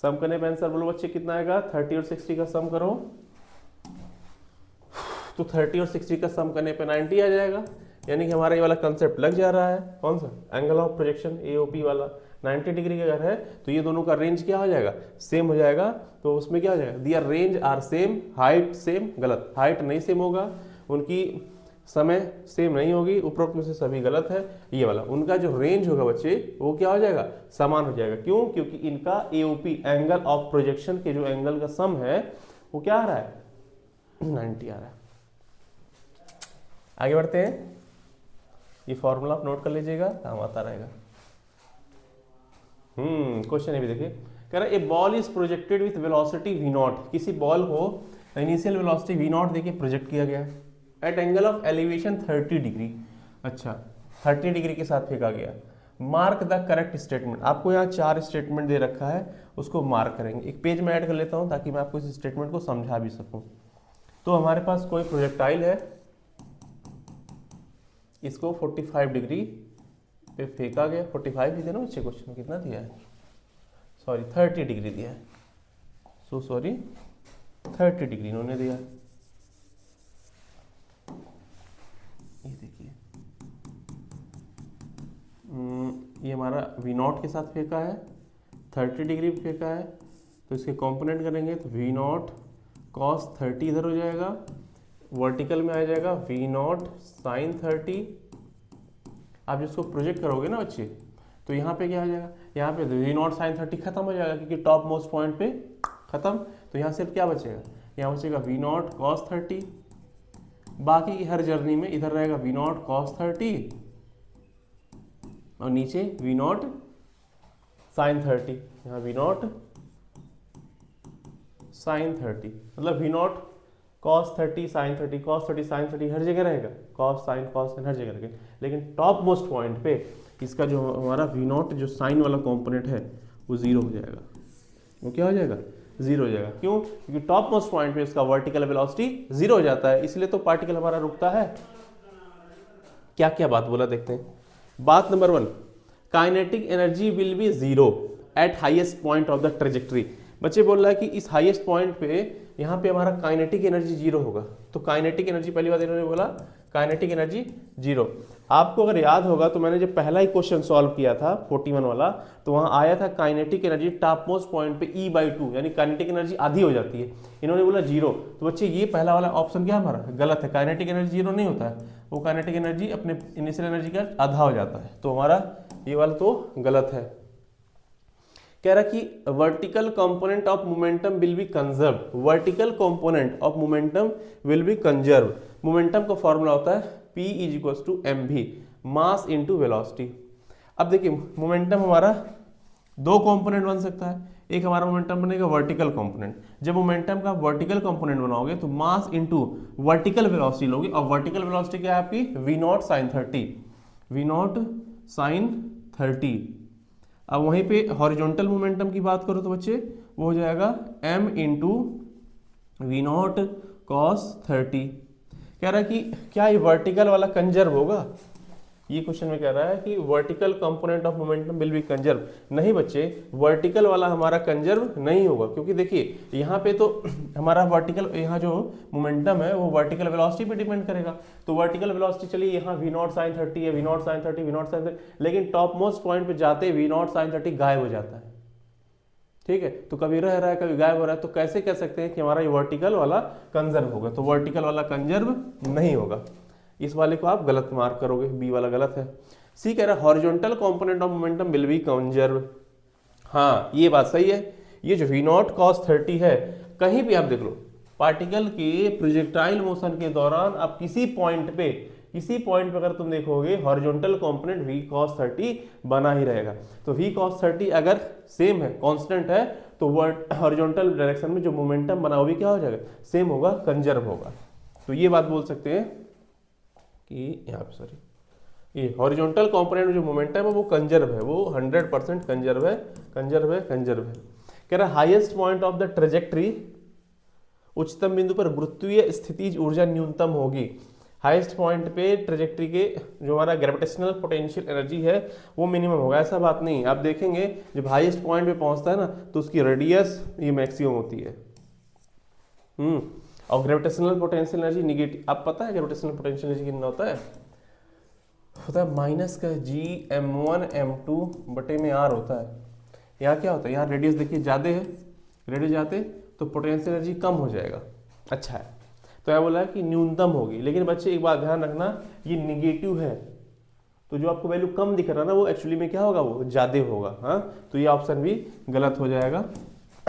सम करने पे आंसर बोलो बच्चे कितना आएगा? 30 और 60 का सम करो तो 30 और 60 का सम करने पे 90 आ जाएगा। यानी कि हमारा ये वाला कंसेप्ट लग जा रहा है। कौन सा? एंगल ऑफ प्रोजेक्शन एओपी वाला 90 डिग्री का अगर है तो ये दोनों का रेंज क्या हो जाएगा? सेम हो जाएगा। तो उसमें क्या हो जाएगा? Their range are same, height same, गलत, हाइट नहीं सेम होगा, उनकी समय सेम नहीं होगी, उपरोक्त में से सभी गलत है। ये वाला उनका जो रेंज होगा बच्चे वो क्या हो जाएगा? समान हो जाएगा। क्यों? क्योंकि इनका एओपी एंगल ऑफ प्रोजेक्शन के जो एंगल का सम है वो क्या आ रहा है? 90 आ रहा है। आगे बढ़ते हैं, ये फॉर्मूला आप नोट कर लीजिएगा, काम आता रहेगा। क्वेश्चन ये भी देखिए, कह रहा है a ball is projected with velocity v naught, किसी बॉल को इनिशियल वेलोसिटी v नॉट देके प्रोजेक्ट किया गया at angle of elevation 30 degree. अच्छा, 30 डिग्री के साथ फेंका गया। Mark the correct statement. आपको यहाँ 4 स्टेटमेंट दे रखा है, उसको मार्क करेंगे। एक पेज में ऐड कर लेता हूँ ताकि मैं आपको इस स्टेटमेंट को समझा भी सकूँ। तो हमारे पास कोई प्रोजेक्टाइल है, इसको 45 डिग्री पे फेंका गया। 45 ही देना बच्चे, क्वेश्चन कितना दिया है? सॉरी 30 डिग्री दिया है, सो सॉरी 30 डिग्री इन्होंने दिया। ये देखिए, ये हमारा v नॉट के साथ फेंका है, 30 डिग्री पे फेंका है, तो इसके कंपोनेंट करेंगे तो v नॉट cos 30 इधर हो जाएगा, वर्टिकल में आ जाएगा v नॉट साइन 30। आप जिसको प्रोजेक्ट करोगे ना बच्चे, तो यहाँ पे क्या आ जाएगा? यहाँ पे v नॉट साइन 30 खत्म हो जाएगा क्योंकि टॉप मोस्ट पॉइंट पे खत्म। तो यहाँ सिर्फ क्या बचेगा, यहाँ बचेगा वी नॉट कॉस 30, बाकी की हर जर्नी में इधर रहेगा वी नॉट कॉस 30 और नीचे वी नॉट साइन 30, यहाँ वी नॉट साइन 30, मतलब V naught cos 30 sine 30 cos 30 sine 30 हर जगह रहेगा, कॉस साइन हर जगह रहेगा। लेकिन टॉप मोस्ट पॉइंट पे इसका जो हमारा वी नॉट जो साइन वाला कॉम्पोनेंट है वो जीरो हो जाएगा। वो क्या हो जाएगा, जीरो हो जाएगा। क्यों, क्योंकि टॉप मोस्ट पॉइंट पे इसका वर्टिकल वेलोसिटी जीरो हो जाता है, इसलिए तो पार्टिकल हमारा रुकता है। क्या क्या बात बोला देखते हैं। बात number 1, kinetic energy will be zero eight highest point of the trajectory. बच्चे बोल रहा है कि इस हाईएस्ट पॉइंट पे यहाँ पे हमारा काइनेटिक एनर्जी जीरो होगा। तो काइनेटिक एनर्जी पहली बात इन्होंने बोला काइनेटिक एनर्जी जीरो। आपको अगर याद होगा तो मैंने जब पहला ही क्वेश्चन सॉल्व किया था 41 वाला, तो वहाँ आया था kinetic energy top most point पे E/2 यानी काइनेटिक एनर्जी आधी हो जाती है। इन्होंने बोला जीरो। तो बच्चे ये पहला वाला ऑप्शन क्या हमारा गलत है, काइनेटिक एनर्जी जीरो नहीं होता है, वो काइनेटिक एनर्जी अपने इनिशियल एनर्जी का आधा हो जाता है। तो हमारा ये वाला तो गलत है। कह रहा कि vertical component of momentum will be conserve, vertical component of momentum will be conserve. Momentum का फॉर्मूला होता है P = mv, mass into velocity. अब देखिए मोमेंटम हमारा दो कंपोनेंट बन सकता है, एक हमारा मोमेंटम बनेगा वर्टिकल कंपोनेंट। जब मोमेंटम का वर्टिकल कंपोनेंट बनाओगे तो मास इंटू वर्टिकल वेलोसिटी लोगे, और वर्टिकल वेलोसिटी क्या है आपकी v naught sine 30, v naught sine 30। अब वहीं पे हॉरिजॉन्टल मोमेंटम की बात करो तो बच्चे वो हो जाएगा m into V naught cos 30। कह रहा है कि क्या ये वर्टिकल वाला कंजर्व होगा, ये क्वेश्चन में कह रहा है कि vertical component of momentum will be conserve. नहीं बच्चे, वर्टिकल वाला हमारा कंजर्व नहीं होगा, क्योंकि देखिए यहाँ पे तो हमारा वर्टिकल, यहाँ जो मोमेंटम है वो वर्टिकल वेलोसिटी पे डिपेंड करेगा। तो वर्टिकल वेलोसिटी चलिए यहाँ वी नॉट साइन 30 है, V naught sine 30, V naught sine 30, लेकिन टॉप मोस्ट पॉइंट पे जाते वी नॉट साइन 30 गायब हो जाता है। ठीक है, तो कभी रह रहा है कभी गायब हो रहा है, तो कैसे कह सकते हैं कि हमारा ये वर्टिकल वाला कंजर्व होगा। तो वर्टिकल वाला कंजर्व नहीं होगा, इस वाले को आप गलत मार्क करोगे, बी वाला गलत है। सी कह रहा है horizontal component of momentum will be conserve. हाँ ये बात सही है, ये जो वी नॉट कॉस 30 है, कहीं भी आप देख लो पार्टिकल के प्रोजेक्टाइल मोशन के दौरान आप किसी पॉइंट पे अगर तुम देखोगे हॉरिजॉन्टल कंपोनेंट v cos 30 बना ही रहेगा। तो v cos 30 अगर सेम है, कांस्टेंट है, तो हॉरिजॉन्टल डायरेक्शन में जो मोमेंटम बना वो भी क्या हो जाएगा, सेम होगा, कंजर्व होगा। तो ये बात बोल सकते हैं कि यहाँ पे सॉरी ये हॉरिजॉन्टल कंपोनेंट में जो मोमेंटम है वो कंजर्व है, वो 100% कंजर्व है। कह रहा highest point of the trajectory, उच्चतम बिंदु पर गुरुत्वीय स्थितिज ऊर्जा न्यूनतम होगी। हाईएस्ट पॉइंट पे ट्रेजेक्टरी के जो हमारा ग्रेविटेशनल पोटेंशियल एनर्जी है वो मिनिमम होगा, ऐसा बात नहीं। आप देखेंगे जब हाईएस्ट पॉइंट पे पहुंचता है ना तो उसकी रेडियस ये मैक्सिमम होती है। और ग्रेविटेशनल पोटेंशियल एनर्जी निगेटिव, आप पता है ग्रेविटेशनल पोटेंशियल एनर्जी कितना होता है माइनस का G(m1m2/r) होता है। यहाँ क्या होता है, यहाँ रेडियस देखिए ज़्यादा है, रेडियस जाते तो पोटेंशियल एनर्जी कम हो जाएगा। अच्छा है, तो यह बोला है कि न्यूनतम होगी, लेकिन बच्चे एक बात ध्यान रखना ये निगेटिव है, तो जो आपको वैल्यू कम दिख रहा है ना वो एक्चुअली में क्या होगा, वो ज़्यादा होगा। हाँ, तो ये ऑप्शन भी गलत हो जाएगा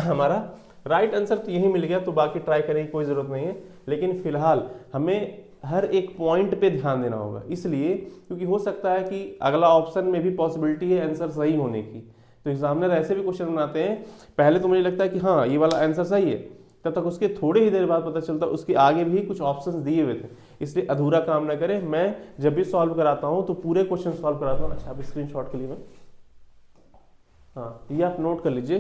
हमारा। राइट आंसर तो यही मिल गया, तो बाकी ट्राई करने की कोई ज़रूरत नहीं है, लेकिन फिलहाल हमें हर एक पॉइंट पे ध्यान देना होगा, इसलिए क्योंकि हो सकता है कि अगला ऑप्शन में भी पॉसिबिलिटी है आंसर सही होने की। तो एग्जामिनर ऐसे भी क्वेश्चन बनाते हैं, पहले तो मुझे लगता है कि हाँ ये वाला आंसर सही है, तब तक उसके थोड़ी ही देर बाद पता चलता है उसके आगे भी कुछ ऑप्शंस दिए हुए थे, इसलिए अधूरा काम ना करें। मैं जब भी सॉल्व कराता हूँ तो पूरे क्वेश्चन सॉल्व कराता हूँ। अच्छा, आप स्क्रीनशॉट के लिए मैं हाँ ये आप नोट कर लीजिए,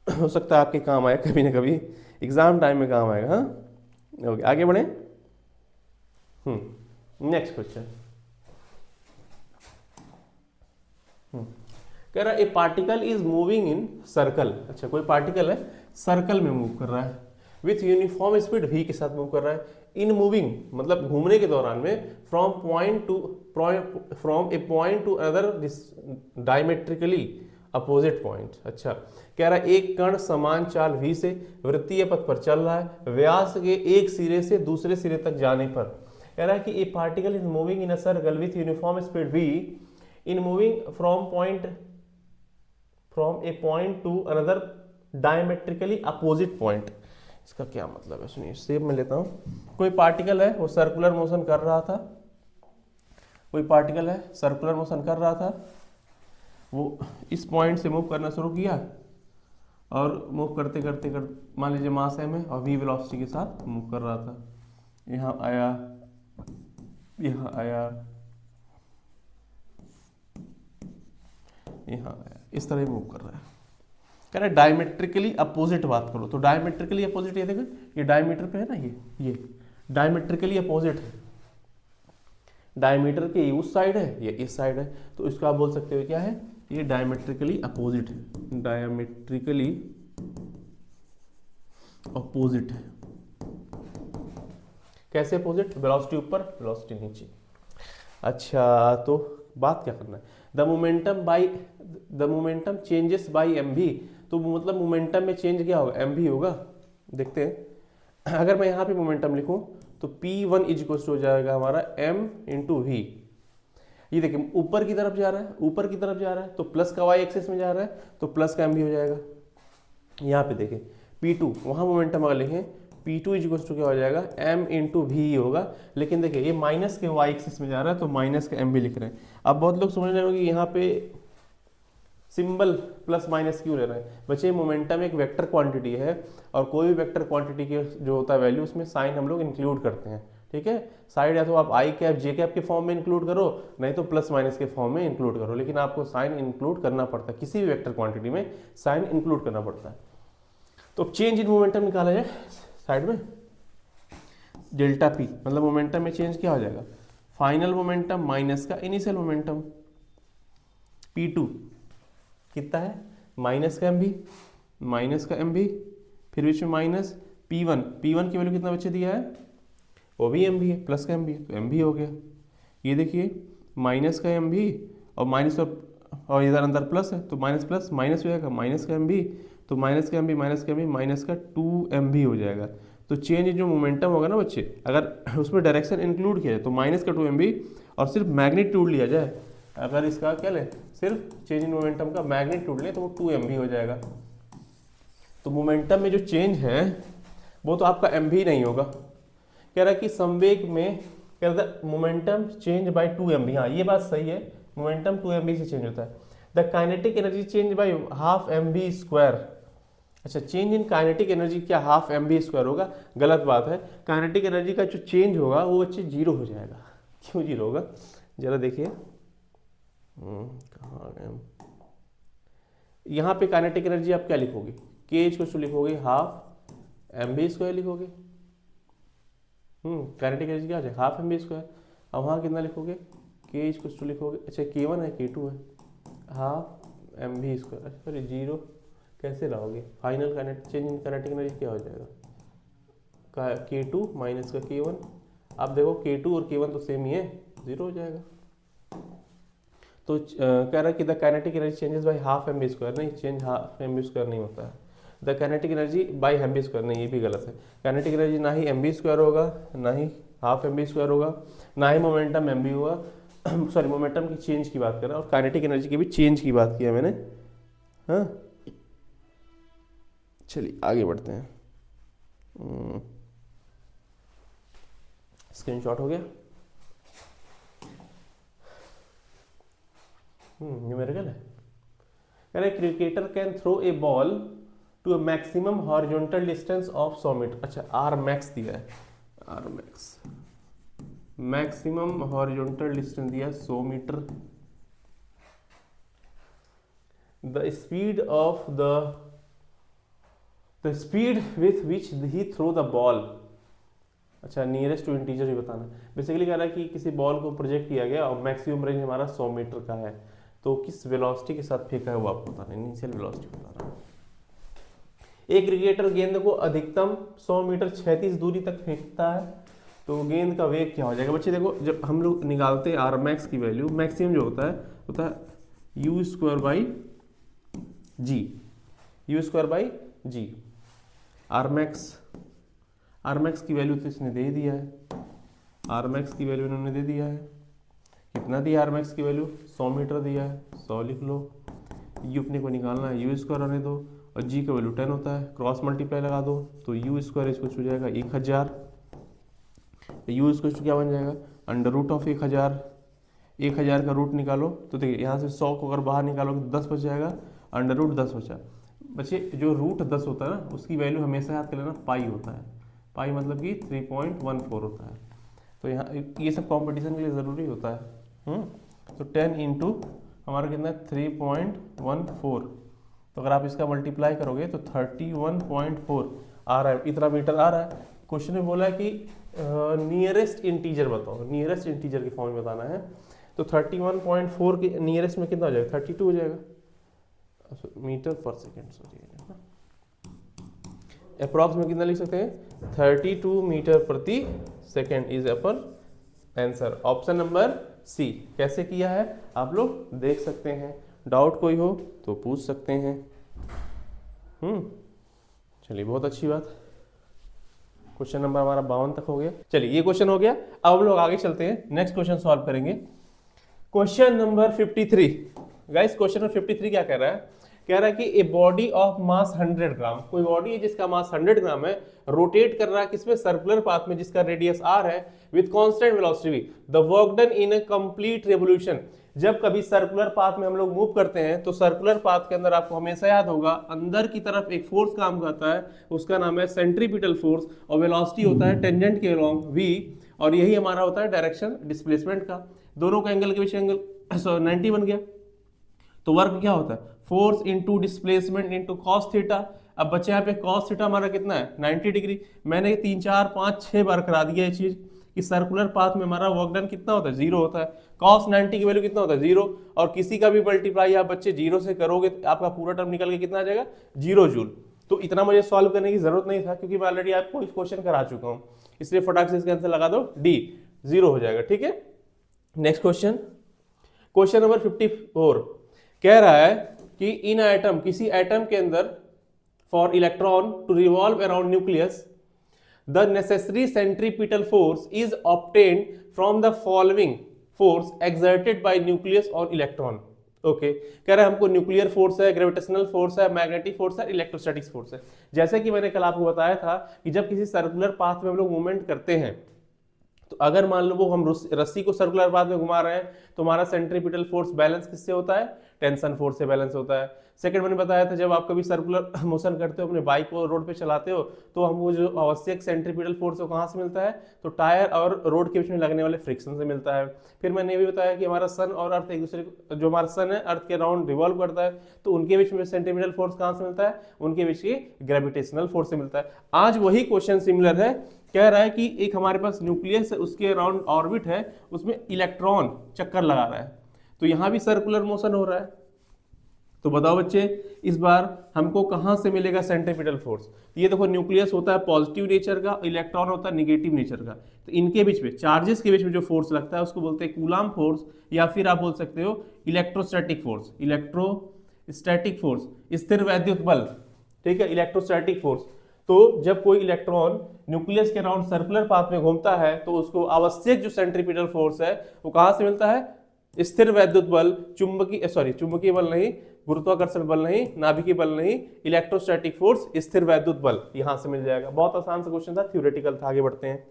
हो सकता है आपके काम आए कभी ना कभी, एग्जाम टाइम में काम आएगा। हाँ ओके, आगे बढ़े। नेक्स्ट क्वेश्चन कह रहा है ए particle is moving in circle. अच्छा, कोई पार्टिकल है सर्कल में मूव कर रहा है विथ यूनिफॉर्म स्पीड v के साथ मूव कर रहा है। इन मूविंग मतलब घूमने के दौरान में from A point two other diametrically opposite point. अच्छा, कह रहा है एक कण समान चाल v से वृत्तीय पथ पर चल रहा है, व्यास के एक सिरे से दूसरे सिरे तक जाने पर। कह रहा है कि ए particle is moving in a circle with uniform speed v in moving from A point two another diametrically opposite point. इसका क्या मतलब है सुनिए, शेप में लेता हूँ। कोई पार्टिकल है वो सर्कुलर मोशन कर रहा था, कोई पार्टिकल है सर्कुलर मोशन कर रहा था, वो इस पॉइंट से मूव करना शुरू किया और मूव करते करते मान लीजिए मास m है और v वेलोसिटी के साथ मूव कर रहा था, यहाँ आया, यहाँ आया, यहाँ आया, इस तरह मूव कर रहा है। कह रहा है डायमेट्रिकली अपोजिट बात करो, तो डायमेट्रिकली अपोजिट ये देखो, ये डायमीटर पे है ना, ये डायमेट्रिकली अपोजिट है, डायमीटर के उस साइड है, ये इस साइड है, तो इसको आप बोल सकते हो क्या है, ये डायमेट्रिकली अपोजिट है, डायमेट्रिकली अपोजिट है। कैसे अपोजिट? वेलोसिटी ऊपर, वेलोसिटी नीचे। अच्छा, तो बात क्या करना है, the momentum changes by M भी, तो मतलब मोमेंटम में चेंज क्या होगा, एम भी होगा। देखते हैं, अगर मैं यहाँ पे मोमेंटम लिखूं तो P1 इक्वल हो जाएगा हमारा m इंटू वी। ये देखिए ऊपर की तरफ जा रहा है, ऊपर की तरफ जा रहा है, तो प्लस का y एक्सिस में जा रहा है, तो प्लस का m भी हो जाएगा। यहाँ पे देखें P2, वहाँ मोमेंटम अगर लिखें P2 इक्वल टू क्या हो जाएगा, m इंटू वी होगा, लेकिन देखिए ये माइनस के y एक्सिस में जा रहा है, तो माइनस का m भी लिख रहे हैं। अब बहुत लोग समझ रहे होंगे कि यहाँ पे सिंबल प्लस माइनस क्यों ले रहे हैं बच्चे। मोमेंटम एक वेक्टर क्वांटिटी है और कोई भी वेक्टर क्वांटिटी की जो होता है वैल्यू, उसमें साइन हम लोग इंक्लूड करते हैं, ठीक है। साइड या तो आप आई कैप जे कैप के फॉर्म में इंक्लूड करो, नहीं तो प्लस माइनस के फॉर्म में इंक्लूड करो, लेकिन आपको साइन इंक्लूड करना पड़ता है, किसी भी वेक्टर क्वांटिटी में साइन इंक्लूड करना पड़ता है। तो चेंज इन मोमेंटम निकाला जाए साइड में, डेल्टा पी मतलब मोमेंटम में चेंज क्या हो जाएगा, फाइनल मोमेंटम माइनस का इनिशियल मोमेंटम। P2 कितना है, माइनस का एम भी, माइनस का एम भी, फिर बीच में माइनस P1 की वैल्यू कितना बच्चे दिया है, वो भी एम भी है, प्लस का एम भी है, तो एम भी हो गया। ये देखिए माइनस का एम भी और माइनस और इधर अंदर प्लस है, तो माइनस प्लस माइनस हो जाएगा, माइनस का एम भी, तो माइनस का एम भी, माइनस का एम भी, माइनस का 2m भी हो जाएगा। तो चेंज जो मोमेंटम होगा ना बच्चे, अगर उसमें डायरेक्शन इंक्लूड किया जाए तो माइनस का 2m भी, और सिर्फ मैग्नीट्यूड लिया जाए, अगर इसका क्या लें, सिर्फ चेंज इन मोमेंटम का मैग्नीट्यूड लें तो वो 2m भी हो जाएगा। तो मोमेंटम में जो चेंज है वो तो आपका m भी नहीं होगा। कह रहा है कि संवेग में कह रहा था मोमेंटम चेंज बाय 2m भी, हाँ ये बात सही है, मोमेंटम 2m भी से चेंज होता है। The kinetic energy change by half mv square. अच्छा, चेंज इन काइनेटिक एनर्जी क्या हाफ mv स्क्वायर होगा, गलत बात है। काइनेटिक एनर्जी का जो चेंज होगा वो बच्चे जीरो हो जाएगा। क्यों जीरो होगा, जरा देखिए कहाँ गए, यहाँ पे काइनेटिक एनर्जी आप क्या लिखोगे, के इक्वल टू लिखोगे हाफ mv स्क्वायर लिखोगे। काइनेटिक एनर्जी क्या हो जाए, हाफ mv स्क्वायर। अब वहाँ कितना लिखोगे, के इक्वल टू लिखोगे, अच्छा k1 है k2 है, हाफ mv स्क्वायर। अच्छा सॉरी जीरो कैसे लाओगे, final change in kinetic energy क्या हो जाएगा, k2 माइनस का k1। अब देखो k2 और k1 तो सेम ही है, जीरो हो जाएगा। तो कह रहा है कि the kinetic energy changes by half mv square, नहीं चेंज हाफ mv स्क्वायर नहीं होता है, the kinetic energy by mv square, नहीं ये भी गलत है। काइनेटिक एनर्जी ना ही mv स्क्वायर होगा, ना ही हाफ mv स्क्वायर होगा, ना ही मोमेंटम mv होगा। सॉरी मोमेंटम की चेंज की बात कर रहा है और काइनेटिक एनर्जी की भी चेंज की बात किया मैंने। हाँ चलिए आगे बढ़ते हैं। स्क्रीनशॉट हो गया, न्यूमेरिकल है। कह रहे cricketer can throw a ball to a maximum horizontal distance of 100 metre. अच्छा आर मैक्स दिया है, R max maximum horizontal distance दिया है 100 metre. The speed with which he throw the ball. अच्छा नियरेस्ट टू इंटीजर ही बताना। Basically कह रहा है कि किसी बॉल को प्रोजेक्ट किया गया और मैक्सिमम रेंज हमारा 100 मीटर का है, तो किस वेलोसिटी के साथ फेंका है वो आपको बताना है, इनिशियल वेलोसिटी बताना है। एक क्रिकेटर गेंद को अधिकतम 100 मीटर क्षैतिज दूरी तक फेंकता है, तो गेंद का वेग क्या हो जाएगा बच्चे। देखो जब हम लोग निकालते हैं आर मैक्स की वैल्यू, मैक्सिमम जो होता है you square by ji, you square by G. R max की वैल्यू तो इसने दे दिया है, आर मैक्स की वैल्यू इन्होंने दे दिया है, कितना दिया आर मैक्स की वैल्यू 100 मीटर दिया है, 100 लिख लो। यू अपने को निकालना है, यू स्क्वायर आने दो और जी का वैल्यू 10 होता है। क्रॉस मल्टीप्लाई लगा दो तो यू स्क्वायर इसको हो जाएगा 1000, यू स्क्वायर क्या बन जाएगा अंडर रूट ऑफ 1000। 1000 का रूट निकालो तो देखिए यहाँ से 100 को अगर बाहर निकालोगे तो 10 बच जाएगा, अंडर रूट 10 बचा। बच्चे जो रूट 10 होता है ना उसकी वैल्यू हमेशा याद कर लेना पाई होता है, पाई मतलब कि 3.14 होता है। तो यहाँ ये सब कंपटीशन के लिए ज़रूरी होता है। तो 10 इंटू हमारा कितना है 3.14, तो अगर आप इसका मल्टीप्लाई करोगे तो 31.4 आ रहा है, इतना मीटर आ रहा है। क्वेश्चन में बोला है कि नियरेस्ट इंटीजर बताओ, नियरेस्ट इंटीजर के फॉर्म में बताना है। तो 31.4 के नियरेस्ट में कितना हो जाएगा 32 हो जाएगा मीटर पर सेकेंड। सॉरी अप्रॉक्स में कितना लिख सकते हैं 32 मीटर प्रति second is upper answer. Option number C. कैसे किया है आप लोग देख सकते हैं, डाउट कोई हो तो पूछ सकते हैं। चलिए बहुत अच्छी बात। क्वेश्चन नंबर हमारा 52 तक हो गया। चलिए ये क्वेश्चन हो गया, अब हम लोग आगे चलते हैं, नेक्स्ट क्वेश्चन सॉल्व करेंगे। Question number 53। Guys question number 53 क्या कह रहा है, कह रहा है कि ए बॉडी ऑफ मास 100 ग्राम, कोई बॉडी है जिसका मास 100 ग्राम है, रोटेट कर रहा है किसमें सर्कुलर पाथ में जिसका रेडियस r है, with constant velocity the work done in a complete revolution. जब कभी सर्कुलर पाथ में हम लोग मूव करते हैं तो सर्कुलर पाथ के अंदर आपको हमेशा याद होगा अंदर की तरफ एक फोर्स काम करता है, उसका नाम है सेंट्रीपिटल फोर्स, और वेलोसिटी होता है टेंजेंट के अलोंग v, और यही हमारा होता है डायरेक्शन डिस्प्लेसमेंट का। दोनों का एंगल के बीच एंगल 90 बन गया। तो वर्क क्या होता है force into displacement into cos theta. अब बच्चे यहाँ पे कॉस थीटा हमारा कितना है 90 डिग्री। मैंने 3 4 5 6 बार करा दिया ये चीज कि सर्कुलर पाथ में हमारा वर्क डन कितना होता है 0 होता है। कॉस 90 की वैल्यू कितना होता है 0, और किसी का भी मल्टीप्लाई आप बच्चे 0 से करोगे तो आपका पूरा टर्म निकल के कितना आ जाएगा 0 जूल। तो इतना मुझे सॉल्व करने की जरूरत नहीं था क्योंकि मैं ऑलरेडी आपको इस क्वेश्चन करा चुका हूँ, इसलिए फटाक से इसका आंसर लगा दो डी 0 हो जाएगा। ठीक है नेक्स्ट क्वेश्चन, क्वेश्चन नंबर 54 कह रहा है कि इन एटम किसी एटम के अंदर for electron to revolve around nucleus the necessary centripetal force is obtained from the following force exerted by nucleus on electron. Okay कह रहा है हमको न्यूक्लियर फोर्स है, ग्रेविटेशनल फोर्स है, मैग्नेटिक फोर्स है, इलेक्ट्रोस्टैटिक फोर्स है। जैसे कि मैंने कल आपको बताया था कि जब किसी सर्कुलर पाथ में हम लोग मूवमेंट करते हैं तो अगर मान लो वो हम रस्सी को सर्कुलर पाथ में घुमा रहे हैं तो हमारा सेंट्रीपिटल फोर्स बैलेंस किससे होता है टेंशन फोर्स से बैलेंस होता है। सेकंड मैंने बताया था जब आप कभी सर्कुलर मोशन करते हो अपने बाइक को रोड पे चलाते हो तो हमको जो आवश्यक सेंट्रीपिटल फोर्स है कहाँ से मिलता है तो टायर और रोड के बीच में लगने वाले फ्रिक्शन से मिलता है। फिर मैंने ये भी बताया कि हमारा सन और अर्थ एक दूसरे जो हमारा सन है अर्थ के अराउंड रिवॉल्व करता है तो उनके बीच में सेंट्रीपिटल फोर्स कहाँ से मिलता है उनके बीच की ग्रेविटेशनल फोर्स से मिलता है। आज वही क्वेश्चन सिमिलर है, कह रहा है कि एक हमारे पास न्यूक्लियस है उसके अराउंड ऑर्बिट है उसमें इलेक्ट्रॉन चक्कर लगा रहा है तो यहां भी सर्कुलर मोशन हो रहा है। तो बताओ बच्चे इस बार हमको कहां से मिलेगा सेंट्रीपिटल फोर्स। ये देखो न्यूक्लियस होता है पॉजिटिव नेचर का, इलेक्ट्रॉन होता है नेगेटिव नेचर का। तो इनके बीच में चार्जेस के बीच में जो फोर्स लगता है उसको बोलते हैं कूलाम फोर्स, या फिर आप बोल सकते हो इलेक्ट्रोस्टैटिक फोर्स। इलेक्ट्रोस्टैटिक फोर्स स्थिर वैद्युत बल, ठीक है इलेक्ट्रोस्टैटिक फोर्स। तो जब कोई इलेक्ट्रॉन न्यूक्लियस के अराउंड सर्कुलर पाथ में घूमता है तो उसको आवश्यक जो सेंट्रीपिटल फोर्स है वो कहां से मिलता है स्थिर वैद्युत बल, चुंबकीय बल नहीं, गुरुत्वाकर्षण बल नहीं, नाभिकीय बल नहीं, इलेक्ट्रोस्टैटिक फोर्स स्थिर वैद्युत बल यहां से मिल जाएगा। बहुत आसान सा क्वेश्चन था, थ्योरेटिकल था। आगे बढ़ते हैं।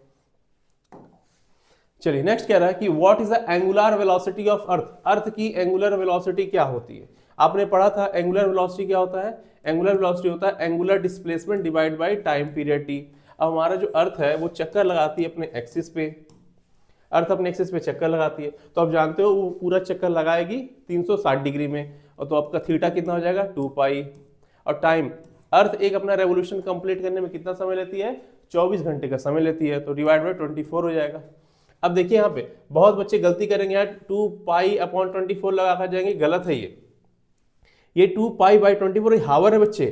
चलिए नेक्स्ट कह रहा है कि what is the angular velocity of earth. Earth की एंगुलर वेलोसिटी क्या होती है। आपने पढ़ा था एंगुलर वेलोसिटी क्या होता है, एंगुलर वेलोसिटी होता है angular displacement divide by time period T. अब हमारा जो अर्थ है वो चक्कर लगाती है अपने एक्सिस पे, अर्थ अपने एक्सिस पे चक्कर लगाती है तो आप जानते हो वो पूरा चक्कर लगाएगी 360 डिग्री में, और तो आपका थीटा कितना हो जाएगा 2 पाई। और टाइम अर्थ एक अपना रेवोल्यूशन कंप्लीट करने में कितना समय लेती है 24 घंटे का समय लेती है, तो डिवाइड बाय 24 हो जाएगा। अब देखिए यहाँ पे बहुत बच्चे गलती करेंगे यार 2 पाई अपॉन 24 लगा कर जाएंगे, गलत है ये 2 पाई बाई 24 हावर है बच्चे।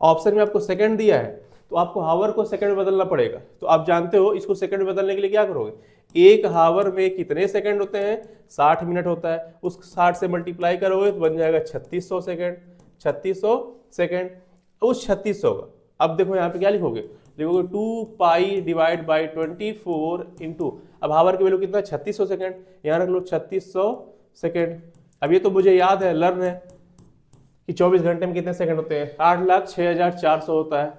ऑप्शन में आपको सेकंड दिया है तो आपको हावर को सेकंड में बदलना पड़ेगा। तो आप जानते हो इसको सेकंड में बदलने के लिए क्या करोगे, एक हावर में कितने सेकंड होते हैं 60 मिनट होता है, उस 60 से मल्टीप्लाई करोगे तो बन जाएगा 3600 सेकंड। 3600 सेकंड उस 3600 का अब देखो यहाँ पे क्या लिखोगे, लिखोगे 2 पाई डिवाइड बाई 24 इंटू, अब हावर की वैल्यू कितना 3600 सेकंड, यहाँ रख लो 3600 सेकंड। अब ये तो मुझे याद है, लर्न है, कि 24 घंटे में कितने सेकंड होते हैं, 8,06,400 होता है।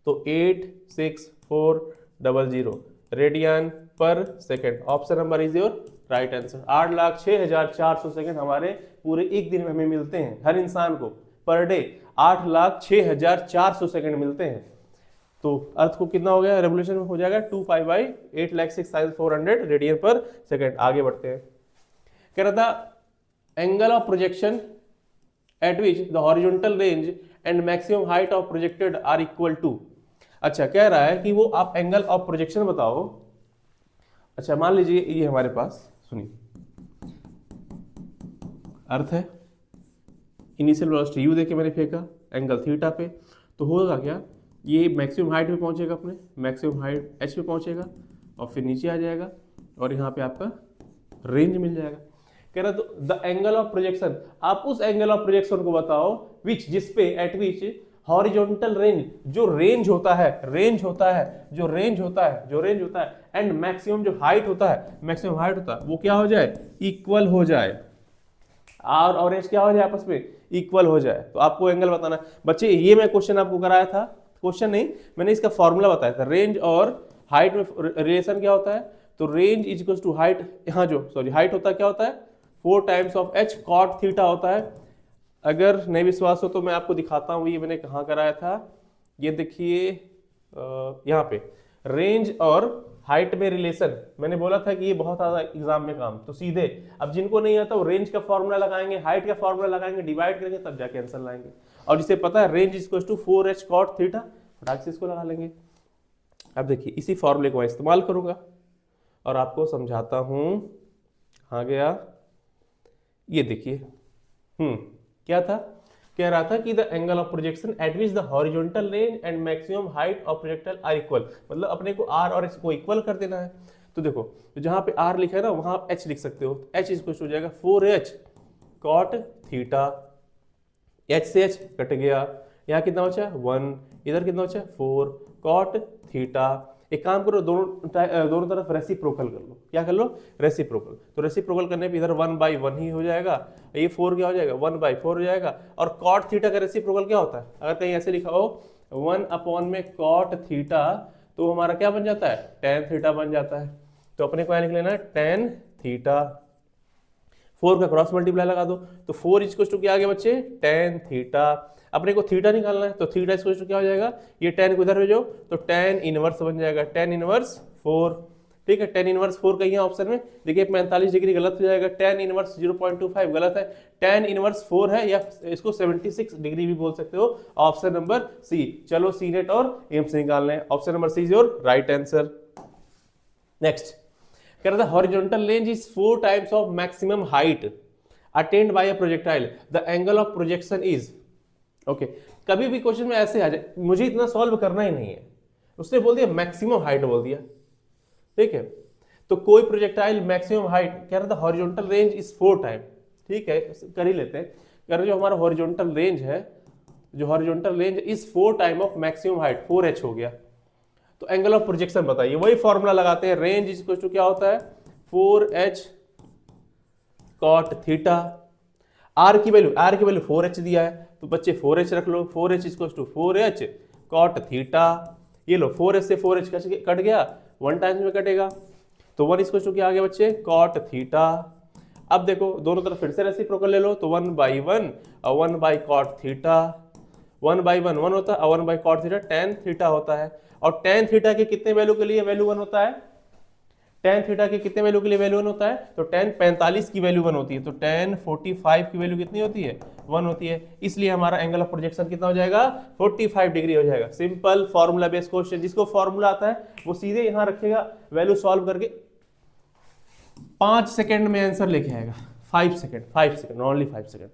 तो 86400 radian per second, option number is your right answer. 8,06,400 second हमारे पूरे एक दिन में हमें मिलते हैं, हर इंसान को पर डे 8,06,400 सेकंड मिलते हैं। तो अर्थ को कितना हो गया, रेवोल्यूशन में हो जाएगा 2 pi by 8,06,400 radian per second. आगे बढ़ते हैं, कह रहा था angle of projection at which the horizontal range and maximum height of projected are equal to. अच्छा, कह रहा है कि वो आप एंगल ऑफ प्रोजेक्शन बताओ। अच्छा, मान लीजिए ये हमारे पास, सुनिए, अर्थ है, इनिशियल वेलोसिटी u देके मैंने फेंका एंगल थीटा पे, तो होगा क्या, ये मैक्सिमम हाइट पे पहुंचेगा, अपने मैक्सिमम हाइट h पे पहुंचेगा और फिर नीचे आ जाएगा और यहाँ पे आपका रेंज मिल जाएगा। कह रहा तो द एंगल ऑफ प्रोजेक्शन, आप उस एंगल ऑफ प्रोजेक्शन को बताओ विच, जिसपे, एट विच हॉरिजॉन्टल रेंज, जो रेंज होता है, रेंज होता है, जो रेंज होता है, जो रेंज होता है, एंड मैक्सिमम जो हाइट होता है, मैक्सिमम हाइट होता है, वो क्या हो जाए, इक्वल हो जाए। आर और एच क्या हो जाए, आपस में इक्वल हो जाए। तो आपको एंगल बताना है बच्चे। ये मैं क्वेश्चन आपको कराया था, क्वेश्चन नहीं, मैंने इसका फॉर्मूला बताया था। रेंज और हाइट में रिलेशन क्या होता है, तो range is equal to height, यहाँ जो सॉरी हाइट होता है क्या होता है, 4 times of H cot theta होता है। अगर नहीं विश्वास हो तो मैं आपको दिखाता हूँ, ये मैंने कहाँ कराया था, ये देखिए यहाँ पे रेंज और हाइट में रिलेशन। मैंने बोला था कि ये बहुत ज्यादा एग्जाम में काम, तो सीधे अब जिनको नहीं आता वो रेंज का फॉर्मूला लगाएंगे, हाइट का फॉर्मूला लगाएंगे, डिवाइड करेंगे, तब जाके आंसर लाएंगे। और जिसे पता है range equal to 4h cot theta, फटाक से इसको लगा लेंगे। अब देखिए इसी फॉर्मूले को मैं इस्तेमाल करूंगा और आपको समझाता हूं। कहाँ गया, ये देखिए, क्या था, कह रहा था कि the angle of projection at which the horizontal range and maximum height of projectile are equal, मतलब अपने को आर और एच को इक्वल कर देना है। तो देखो, तो जहां पे आर लिखा है ना, वहां एच लिख सकते हो, एच इक्वल हो जाएगा 4h cot थीटा, एच से एच कट गया, यहाँ कितना बचा 1, इधर कितना बचा 4 cot थीटा। एक काम करो, दोनों तरफ रेसिप्रोकल कर लो। क्या कर लो, रेसिप्रोकल। तो रेसिप्रोकल करने पे इधर 1/1 ही हो जाएगा, ये 4 क्या हो जाएगा 1/4 हो जाएगा। और कॉट थीटा का रेसिप्रोकल क्या होता है, अगर कहीं ऐसे लिखा हो 1 में कॉट थीटा, तो हमारा क्या बन जाता है, tan थीटा बन जाता है। तो अपने को यहाँ लिख लेना है tan थीटा, 4 का क्रॉस मल्टीप्लाई लगा दो, तो 4 इक्वल टू क्या आ गया बच्चे, tan थीटा। अपने को थीटा निकालना है, तो थीटा इक्वल टू क्या हो जाएगा, ये tan को इधर भेजो तो tan इनवर्स बन जाएगा, tan इनवर्स 4। ठीक है, tan इनवर्स 4 कहीं ऑप्शन में देखिए 45 डिग्री गलत हो जाएगा, tan इनवर्स 0.25 गलत है, tan इनवर्स 4 है, या इसको 76 डिग्री भी बोल सकते हो, ऑप्शन नंबर सी। चलो सी नेट और एम से निकालना है, option number C is your right answer. Next कह रहा था horizontal range is 4 times of maximum height attained by a projectile, the angle of projection is. Okay, कभी भी क्वेश्चन में ऐसे आ जाए, मुझे इतना सॉल्व करना ही नहीं है, उसने बोल दिया मैक्सिमम हाइट बोल दिया, ठीक है। तो कोई प्रोजेक्टाइल मैक्सिमम हाइट, कह रहा था हॉरिजॉन्टल रेंज इज 4 टाइम, ठीक है, कर ही लेते हैं। कह रहे जो हमारा हॉरिजॉन्टल रेंज है, जो horizontal range is 4 time of maximum height, 4h हो गया। तो एंगल ऑफ प्रोजेक्शन बताइए, वही फॉर्मूला लगाते हैं, रेंज इज इक्वल टू क्या होता है 4h cot थीटा। आर की वैल्यू 4h दिया है, तो बच्चे 4h रख लो, 4h equal to 4h cot theta. ये लो 4h से 4h कट गया, 1 टाइम्स में कटेगा, तो 1 इक्वल टू क्या आ गया बच्चे cot थीटा। अब देखो दोनों तरफ फिर से रेसिप्रोकल ले लो, तो 1/1 और 1/cot थीटा, 1/1 1 होता है और 1/cot थीटा tan थीटा होता है। और tan थीटा के कितने वैल्यू के लिए वैल्यू 1 होता है, tan थीटा के कितने वैल्यू के लिए वैल्यू 1 होता है, तो tan 45 की वैल्यू 1 होती है, तो tan 45 की वैल्यू कितनी होती है 1 होती है। इसलिए हमारा एंगल ऑफ प्रोजेक्शन कितना हो जाएगा 45 डिग्री हो जाएगा। सिंपल फॉर्मूला बेस्ड क्वेश्चन, जिसको फॉर्मूला आता है वो सीधे यहाँ रखेगा, वैल्यू सॉल्व करके 5 सेकंड में आंसर लेके आएगा। 5 सेकंड ओनली 5 सेकंड।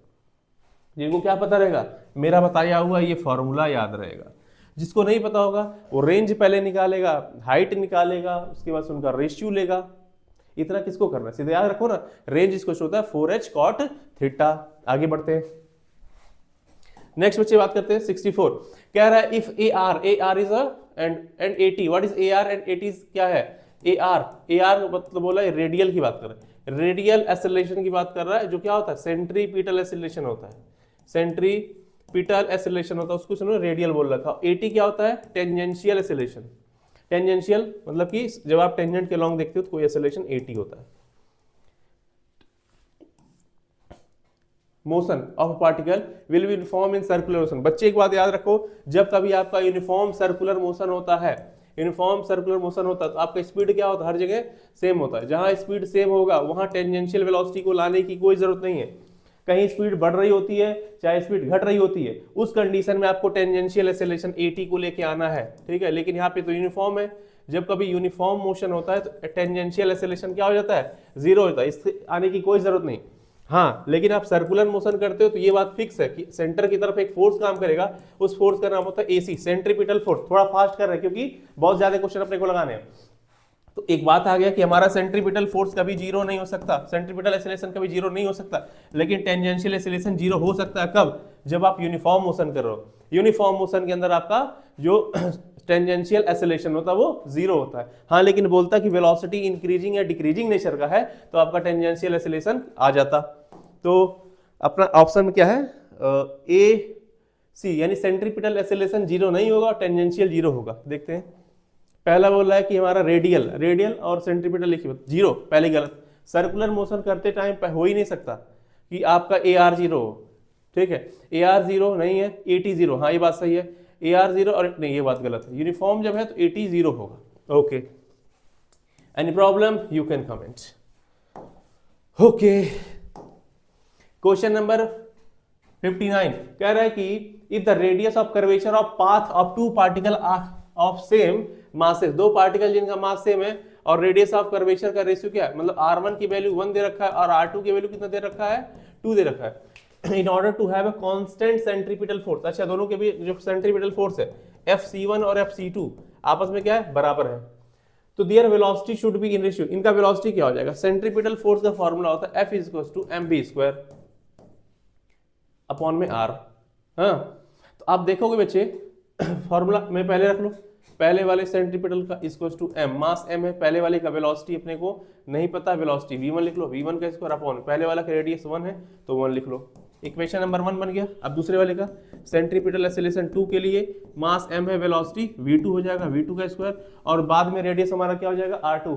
जिनको क्या पता रहेगा, मेरा बताया हुआ ये फॉर्मूला याद रहेगा। जिसको नहीं पता होगा वो रेंज पहले निकालेगा, हाइट निकालेगा, उसके बाद उनका रेशियो लेगा। इतना किसको करना है, सीधे याद रखो ना, रेंज इसको होता है 4h cot थीटा। आगे बढ़ते हैं, नेक्स्ट बच्चे बात करते हैं 64। कह रहा है if AR is and AT, what is AR and AT क्या है, AR मतलब बोला है रेडियल की बात कर रहा है, रेडियल एक्सेलरेशन की बात कर रहा है, जो क्या होता है सेंट्रीपिटल एक्सेलरेशन होता है। सेंट्रीपिटल एक्सेलरेशन होता है उसको सुनो रेडियल बोल रखा। एटी क्या होता है? Tangential acceleration. टेंजेंशियल मतलब कि जब आप टेंजेंट के लॉन्ग देखते हो तो कोई एक्सेलरेशन एटी होता है। Motion of particle will be uniform in circular motion. बच्चे एक बात याद रखो, जब कभी आपका यूनिफॉर्म सर्कुलर मोशन होता है, यूनिफॉर्म सर्कुलर मोशन होता है तो आपका स्पीड क्या होता है? हर जगह सेम होता है। जहां स्पीड सेम होगा वहां टेंजेंशियल वेलोसिटी को लाने की कोई जरूरत नहीं है। कहीं स्पीड बढ़ रही होती है चाहे स्पीड घट रही होती है, उस कंडीशन में आपको टेंजेंशियल एक्सेलरेशन एटी को लेके आना है, ठीक है। लेकिन यहाँ पे तो यूनिफॉर्म है, जब कभी यूनिफॉर्म मोशन होता है तो टेंजेंशियल एक्सेलरेशन क्या हो जाता है? जीरो होता है, इससे आने की कोई जरूरत नहीं। हाँ, लेकिन आप सर्कुलर मोशन करते हो तो ये बात फिक्स है कि सेंटर की तरफ एक फोर्स काम करेगा, उस फोर्स का नाम होता है एसी, सेंट्रीपिटल फोर्स। थोड़ा फास्ट कर रहे हैं क्योंकि बहुत ज्यादा क्वेश्चन अपने को लगाने हैं। तो एक बात आ गया कि हमारा सेंट्रीपिटल फोर्स कभी जीरो नहीं हो सकता, सेंट्रीपिटल एक्सेलरेशन कभी जीरो नहीं हो सकता, लेकिन टेंजेंशियल एक्सेलरेशन जीरो हो सकता है। कब? जब आप यूनिफॉर्म मोशन कर रहे हो। यूनिफॉर्म मोशन के अंदर आपका जो टेंजेंशियल एक्सेलरेशन होता है वो जीरो होता है। हाँ, लेकिन बोलता कि वेलोसिटी इंक्रीजिंग या डिक्रीजिंग नेचर का है तो आपका टेंजेंशियल एक्सेलरेशन आ जाता। तो अपना ऑप्शन में क्या है? ए सी, यानी सेंट्रीपिटल एक्सेलरेशन जीरो नहीं होगा और टेंजेंशियल जीरो होगा। देखते हैं, पहला बोल रहा है कि हमारा रेडियल, रेडियल और सेंट्रीपिटल लिखिए जीरो, पहले गलत। सर्कुलर मोशन करते टाइम हो ही नहीं सकता कि आपका ए आर जीरो हो, ठीक है। ए आर जीरो नहीं है, एटी जीरो, हाँ ये बात सही है। ए आर जीरो और नहीं, ये बात गलत है। यूनिफॉर्म जब है तो एटी जीरो होगा। Okay, any problem you can comment. Okay, question number 59 कह रहा है कि if the radius of curvature of path of two particle of same masses, दो पार्टिकल जिनका मास सेम है और रेडियस ऑफ कर्वेचर का रेशियो क्या है? मतलब r1 की वैल्यू 1 दे रखा है और r2 की वैल्यू कितना दे रखा है? 2 दे रखा है। In order to have a constant centripetal force, अच्छा दोनों के भी जो सेंट्रीपिटल फोर्स है Fc1 और Fc2 आपस में क्या है? बराबर है। तो there velocity should be in ratio, इनका वेलोसिटी क्या हो जाएगा? सेंट्रीपिटल फोर्स का फॉर्मूला होता है F = mv² अपॉन में r। हाँ, तो आप देखोगे बच्चे फॉर्मूला में पहले रख लो, पहले वाले सेंट्रीपिटल का equals to m, mass m है, पहले वाले का वेलोसिटी अपने को नहीं पता, वेलोसिटी v1 लिख लो, v1 का स्क्वायर अपॉन पहले वाला का रेडियस 1 है तो 1 लिख लो। इक्वेशन नंबर 1 बन गया। अब दूसरे वाले का सेंट्रीपिटल एक्सेलरेशन 2 के लिए मास m है, वेलोसिटी v2 हो जाएगा, v2 का स्क्वायर और बाद में रेडियस हमारा क्या हो जाएगा? r2,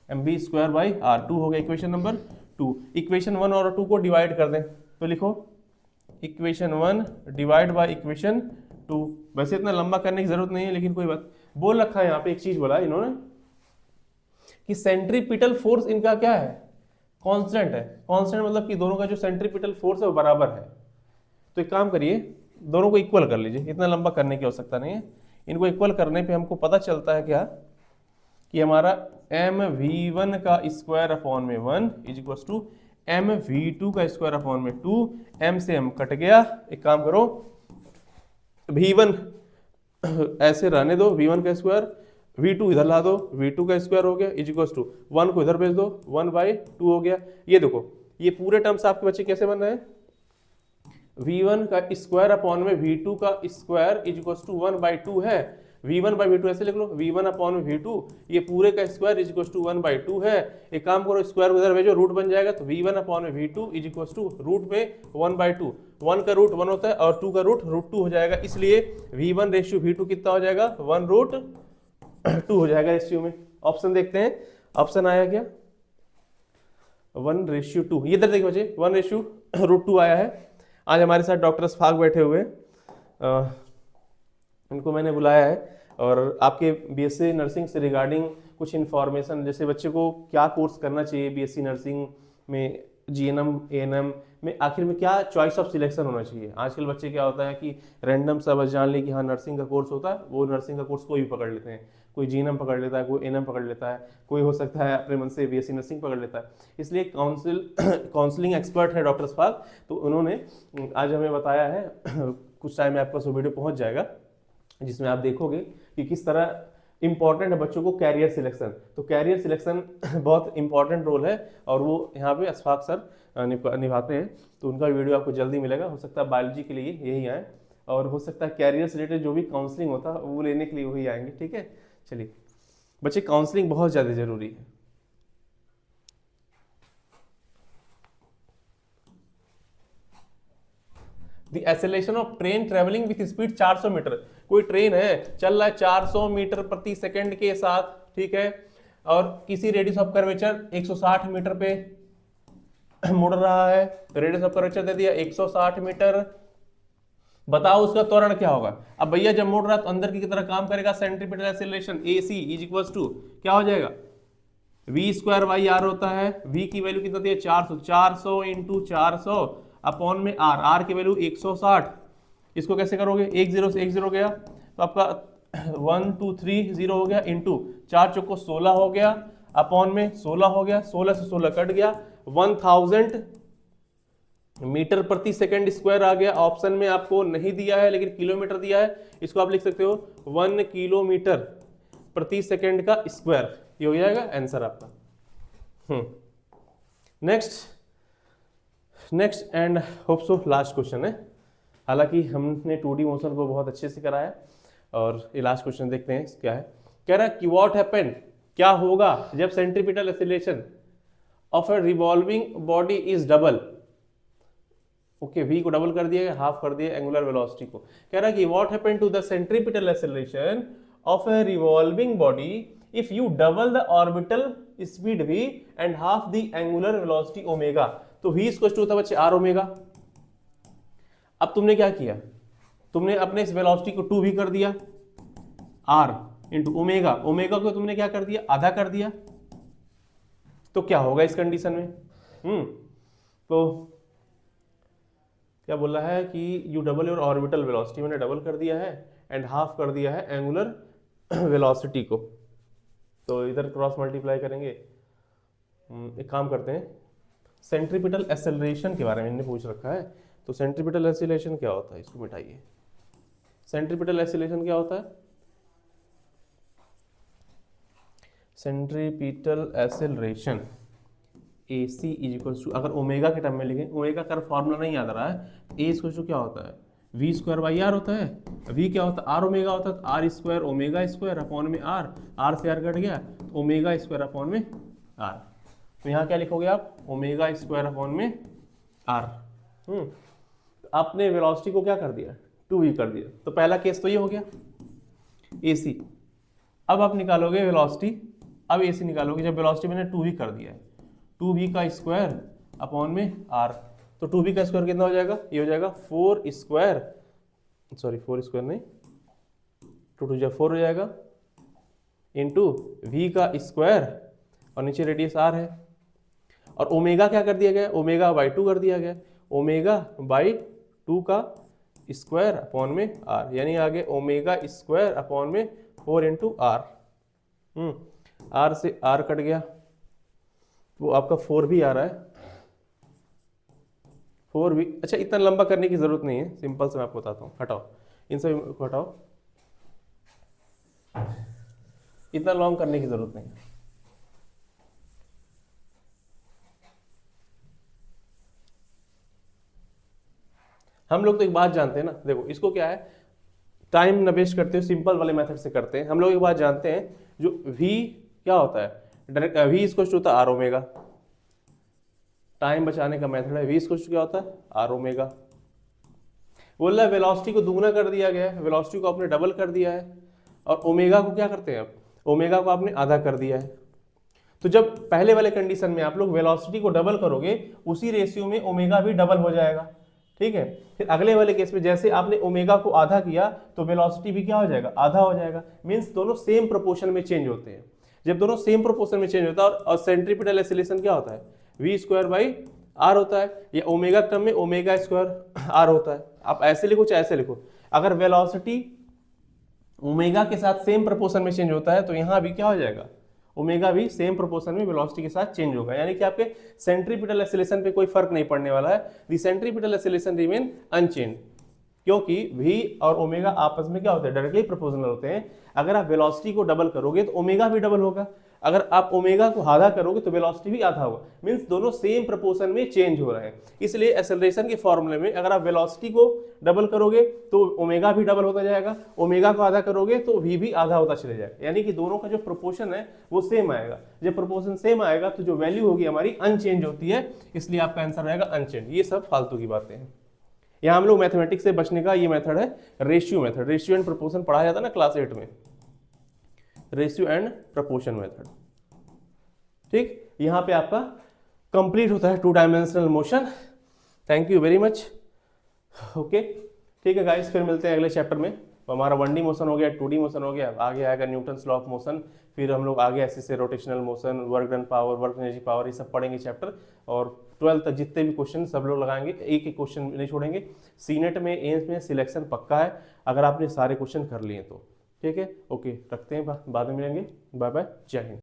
mv²/r2 हो गया इक्वेशन नंबर 2। इक्वेशन 1 और 2 को डिवाइड कर दें तो लिखो इक्वेशन 1 डिवाइड बाय इक्वेशन 2। वैसे इतना लंबा करने की जरूरत नहीं है, लेकिन कोई बात। बोल रखा है यहाँ पे एक चीज बोला इन्होंने कि सेंट्रीपिटल फोर्स इनका क्या है? कांस्टेंट है। कांस्टेंट मतलब कि दोनों का जो सेंट्रीपिटल फोर्स है वो बराबर है। तो एक काम करिए, दोनों को इक्वल कर लीजिए, इतना लंबा करने की आवश्यकता नहीं है। इनको इक्वल करने पे हमको पता चलता है क्या कि हमारा mv1 का स्क्वायर अपॉन में 1 = mv2 का स्क्वायर अपॉन में 2। m से m कट गया। एक काम करो, v1 ऐसे रहने दो, v1 का स्क्वायर, v2 इधर ला दो, v2 का स्क्वायर हो गया = 1 को इधर भेज दो, 1/2 हो गया। ये देखो, ये पूरे टर्म्स आपके बच्चे कैसे बन रहे हैं? v1 का स्क्वायर अपॉन में v2 का स्क्वायर = 1/2 है। v1/v2 ऐसे लिख लो, v1 अपॉन में v2, ये पूरे का स्क्वायर = 1/2 है। एक काम करो, स्क्वायर उधर भेजो, रूट बन जाएगा, तो v1 अपॉन में v2 = रूट में 1/2। 1 का रूट 1 होता है और 2 का रूट √2 हो जाएगा, इसलिए v1/v2 कितना हो जाएगा? 1√2 हो जाएगा रेशियो में। ऑप्शन देखते हैं, ऑप्शन आया क्या? 1/2। ये इधर देखिए बच्चे, 1/√2 आया है। आज हमारे साथ डॉक्टर अशफाक बैठे हुए, इनको मैंने बुलाया है और आपके बीएससी नर्सिंग से रिगार्डिंग कुछ इन्फॉर्मेशन, जैसे बच्चे को क्या कोर्स करना चाहिए बीएससी नर्सिंग में, जीएनएम एएनएम में आखिर में क्या चॉइस ऑफ सिलेक्शन होना चाहिए। आजकल बच्चे क्या होता है कि रैंडम सा बस जान ले कि हाँ नर्सिंग का कोर्स होता है, वो नर्सिंग का कोर्स कोई भी पकड़ लेते हैं, कोई जीएनएम पकड़ लेता है, कोई एएनएम पकड़ लेता है, कोई हो सकता है अपने मन से बीएससी नर्सिंग पकड़ लेता है। इसलिए काउंसलिंग एक्सपर्ट है डॉक्टर अशफाक, तो उन्होंने आज हमें बताया है कुछ टाइम में आपका वो वीडियो पहुंच जाएगा जिसमें आप देखोगे कि किस तरह इंपॉर्टेंट है बच्चों को कैरियर सिलेक्शन। तो कैरियर सिलेक्शन बहुत इंपॉर्टेंट रोल है और वो यहाँ पे अशफाक सर निभाते हैं। तो उनका वीडियो आपको जल्दी मिलेगा, हो सकता है बायोलॉजी के लिए यही आए और हो सकता है कैरियर से रिलेटेड जो भी काउंसलिंग होता है वो लेने के लिए वही आएंगे। ठीक है, चलिए बच्चे, काउंसलिंग बहुत ज़्यादा जरूरी है। The acceleration of train travelling with speed 400 metre. कोई ट्रेन है चल रहा है 400 मीटर प्रति सेकंड के साथ, ठीक है, और किसी रेडियस ऑफ कर्वेचर 160 मीटर पे मुड़ रहा है, रेडियस ऑफ कर्वेचर दे दिया 160 मीटर। बताओ उसका त्वरण क्या होगा। अब भैया जब मुड़ रहा है तो अंदर की तरह काम करेगा, centripetal acceleration AC is equal to क्या हो जाएगा, v स्क्वायर बाई आर होता है। v की वैल्यू कितना दी है 400, 400 इंटू 400 अपॉन में r की वैल्यू 160। इसको कैसे करोगे, 1 0 से 1 0 गया तो आपका 1 2 3 0 हो गया, इंटू 4 चौको 16 हो गया, अपॉन में 16 हो गया, 16 से 16 कट गया, 1000 मीटर प्रति सेकंड स्क्वायर आ गया। ऑप्शन में आपको नहीं दिया है लेकिन किलोमीटर दिया है, इसको आप लिख सकते हो 1 किलोमीटर प्रति सेकंड का स्क्वायर, ये हो जाएगा आंसर आपका। Next and hope so last question है। हालांकि हमने 2D मोशन को बहुत अच्छे से कराया और ये लास्ट क्वेश्चन देखते हैं क्या है। कह रहा है कि व्हाट हैपेंड, क्या होगा जब centripetal acceleration of a revolving body is double. Okay, v को डबल कर दिया गया, हाफ कर दिया एंगुलर वेलोसिटी को। कह रहा है कि what happened to the centripetal acceleration of a revolving body if you double the orbital speed v and half the angular velocity omega. तो v इक्वल टू होता है बच्चे r ओमेगा। अब तुमने क्या किया, तुमने अपने इस वेलोसिटी को 2v कर दिया, r इंटू ओमेगा, ओमेगा को तुमने क्या कर दिया, आधा कर दिया। तो क्या होगा इस कंडीशन में, तो क्या बोला है कि U double your orbital velocity, मैंने डबल कर दिया है एंड हाफ कर दिया है एंगुलर वेलोसिटी को। तो इधर क्रॉस मल्टीप्लाई करेंगे। एक काम करते हैं, सेंट्रीपिटल एक्सेलरेशन के बारे में इन्होंने पूछ रखा है, तो सेंट्रीपिटल एक्सेलरेशन क्या होता है, इसको मिटाइए। सेंट्रीपिटल एक्सेलरेशन क्या होता है, centripetal acceleration AC is equal to, अगर ओमेगा के टर्म में लिखें, ओमेगा का फॉर्मूला नहीं याद आ रहा है, A इक्वल टू क्या होता है, v स्क्वायर बाई आर होता है, v क्या होता है, r ओमेगा होता है, R square omega square upon में r से r कट गया, ओमेगा स्क्वायर अपॉन में r। तो यहाँ क्या लिखोगे आप, ओमेगा स्क्वायर अपॉन में r। आपने वेलोसिटी को क्या कर दिया, 2v कर दिया। तो पहला केस तो ये हो गया AC। अब आप निकालोगे वेलोसिटी, अब AC निकालोगे जब वेलोसिटी मैंने 2v कर दिया है, 2v का स्क्वायर अपॉन में r। तो 2v का स्क्वायर कितना हो जाएगा, ये हो जाएगा 4 स्क्वायर, सॉरी 4 स्क्वायर नहीं, 2 2 4 हो जाएगा, इंटू v का स्क्वायर और नीचे रेडियस r है, और ओमेगा क्या कर दिया गया, ओमेगा बाई 2 कर दिया गया, ओमेगा बाई 2 का स्क्वायर अपॉन में r, यानी आगे ओमेगा स्क्वायर अपॉन में 4 इंटू r। r से r कट गया, वो आपका 4 भी आ रहा है, 4 भी। अच्छा, इतना लंबा करने की जरूरत नहीं है, सिंपल से मैं आपको बताता हूँ, हटाओ इन सभी को हटाओ, इतना लॉन्ग करने की जरूरत नहीं है। हम लोग तो एक बात जानते हैं ना, देखो इसको क्या है, टाइम न वेस्ट करते हो, सिंपल वाले मेथड से करते हैं। हम लोग एक बात जानते हैं, जो v क्या होता है, डायरेक्ट v इक्वल टू होता है r ओमेगा। टाइम बचाने का मेथड है, v इक्वल टू क्या होता है, r ओमेगा। बोल रहा है वेलोसिटी को दुगना कर दिया गया है, वेलोसिटी को आपने डबल कर दिया है, और ओमेगा को क्या करते हैं आप, ओमेगा को आपने आधा कर दिया है। तो जब पहले वाले कंडीशन में आप लोग वेलोसिटी को डबल करोगे, उसी रेशियो में ओमेगा भी डबल हो जाएगा, ठीक है। फिर अगले वाले केस में जैसे आपने ओमेगा को आधा किया तो वेलोसिटी भी क्या हो जाएगा, आधा हो जाएगा। मींस दोनों सेम प्रोपोर्शन में चेंज होते हैं। जब दोनों सेम प्रोपोर्शन में चेंज होता है और सेंट्रीपिटल एक्सीलरेशन क्या होता है, v स्क्वायर बाई r होता है, या ओमेगा टर्म में ओमेगा स्क्वायर r होता है। आप ऐसे लिखो चाहे ऐसे लिखो, अगर वेलोसिटी ओमेगा के साथ सेम प्रोपोर्शन में चेंज होता है तो यहाँ भी क्या हो जाएगा, ओमेगा भी सेम प्रोपोर्शन में वेलोसिटी के साथ चेंज होगा, यानी कि आपके सेंट्रीपिटल एक्सीलरेशन पे कोई फर्क नहीं पड़ने वाला है। The centripetal acceleration remain unchange, क्योंकि v और ओमेगा आपस में क्या होते हैं, डायरेक्टली प्रोपोर्शनल होते हैं। अगर आप वेलोसिटी को डबल करोगे तो ओमेगा भी डबल होगा, अगर आप ओमेगा को आधा करोगे तो वेलोसिटी भी आधा होगा। मींस दोनों सेम प्रोपोर्शन में चेंज हो रहे हैं। इसलिए एक्सेलरेशन के फॉर्मूले में अगर आप वेलोसिटी को डबल करोगे तो ओमेगा भी डबल होता जाएगा, ओमेगा को आधा करोगे तो v भी आधा होता चले जाएगा, यानी कि दोनों का जो प्रोपोर्शन है वो सेम आएगा। जब प्रोपोर्शन सेम आएगा तो जो वैल्यू होगी हमारी अनचेंज होती है, इसलिए आपका आंसर रहेगा अनचेंज। ये सब फालतू की बातें हैं, यहाँ हम लोग मैथमेटिक्स से बचने का ये मेथड है ratio method, ratio and proportion पढ़ाया जाता है ना क्लास 8 में, रेशियो एंड प्रोपोर्शन मेथड। ठीक, यहाँ पे आपका कंप्लीट होता है 2 dimensional motion. Thank you very much. Okay ठीक है गाइस, फिर मिलते हैं अगले चैप्टर में। तो हमारा 1D मोशन हो गया, 2D मोशन हो गया, आगे आएगा न्यूटन्स लॉ ऑफ मोशन, फिर हम लोग आगे ऐसे से rotational motion, work done power, work energy power, ये सब पढ़ेंगे चैप्टर। और 12 तक जितने भी क्वेश्चन सब लोग लगाएंगे, एक एक क्वेश्चन नहीं छोड़ेंगे। सीनेट में, एम्स में सिलेक्शन पक्का है अगर आपने सारे क्वेश्चन कर लिए तो। ठीक है, ओके रखते हैं, बाद में मिलेंगे, बाय बाय, जय हिंद।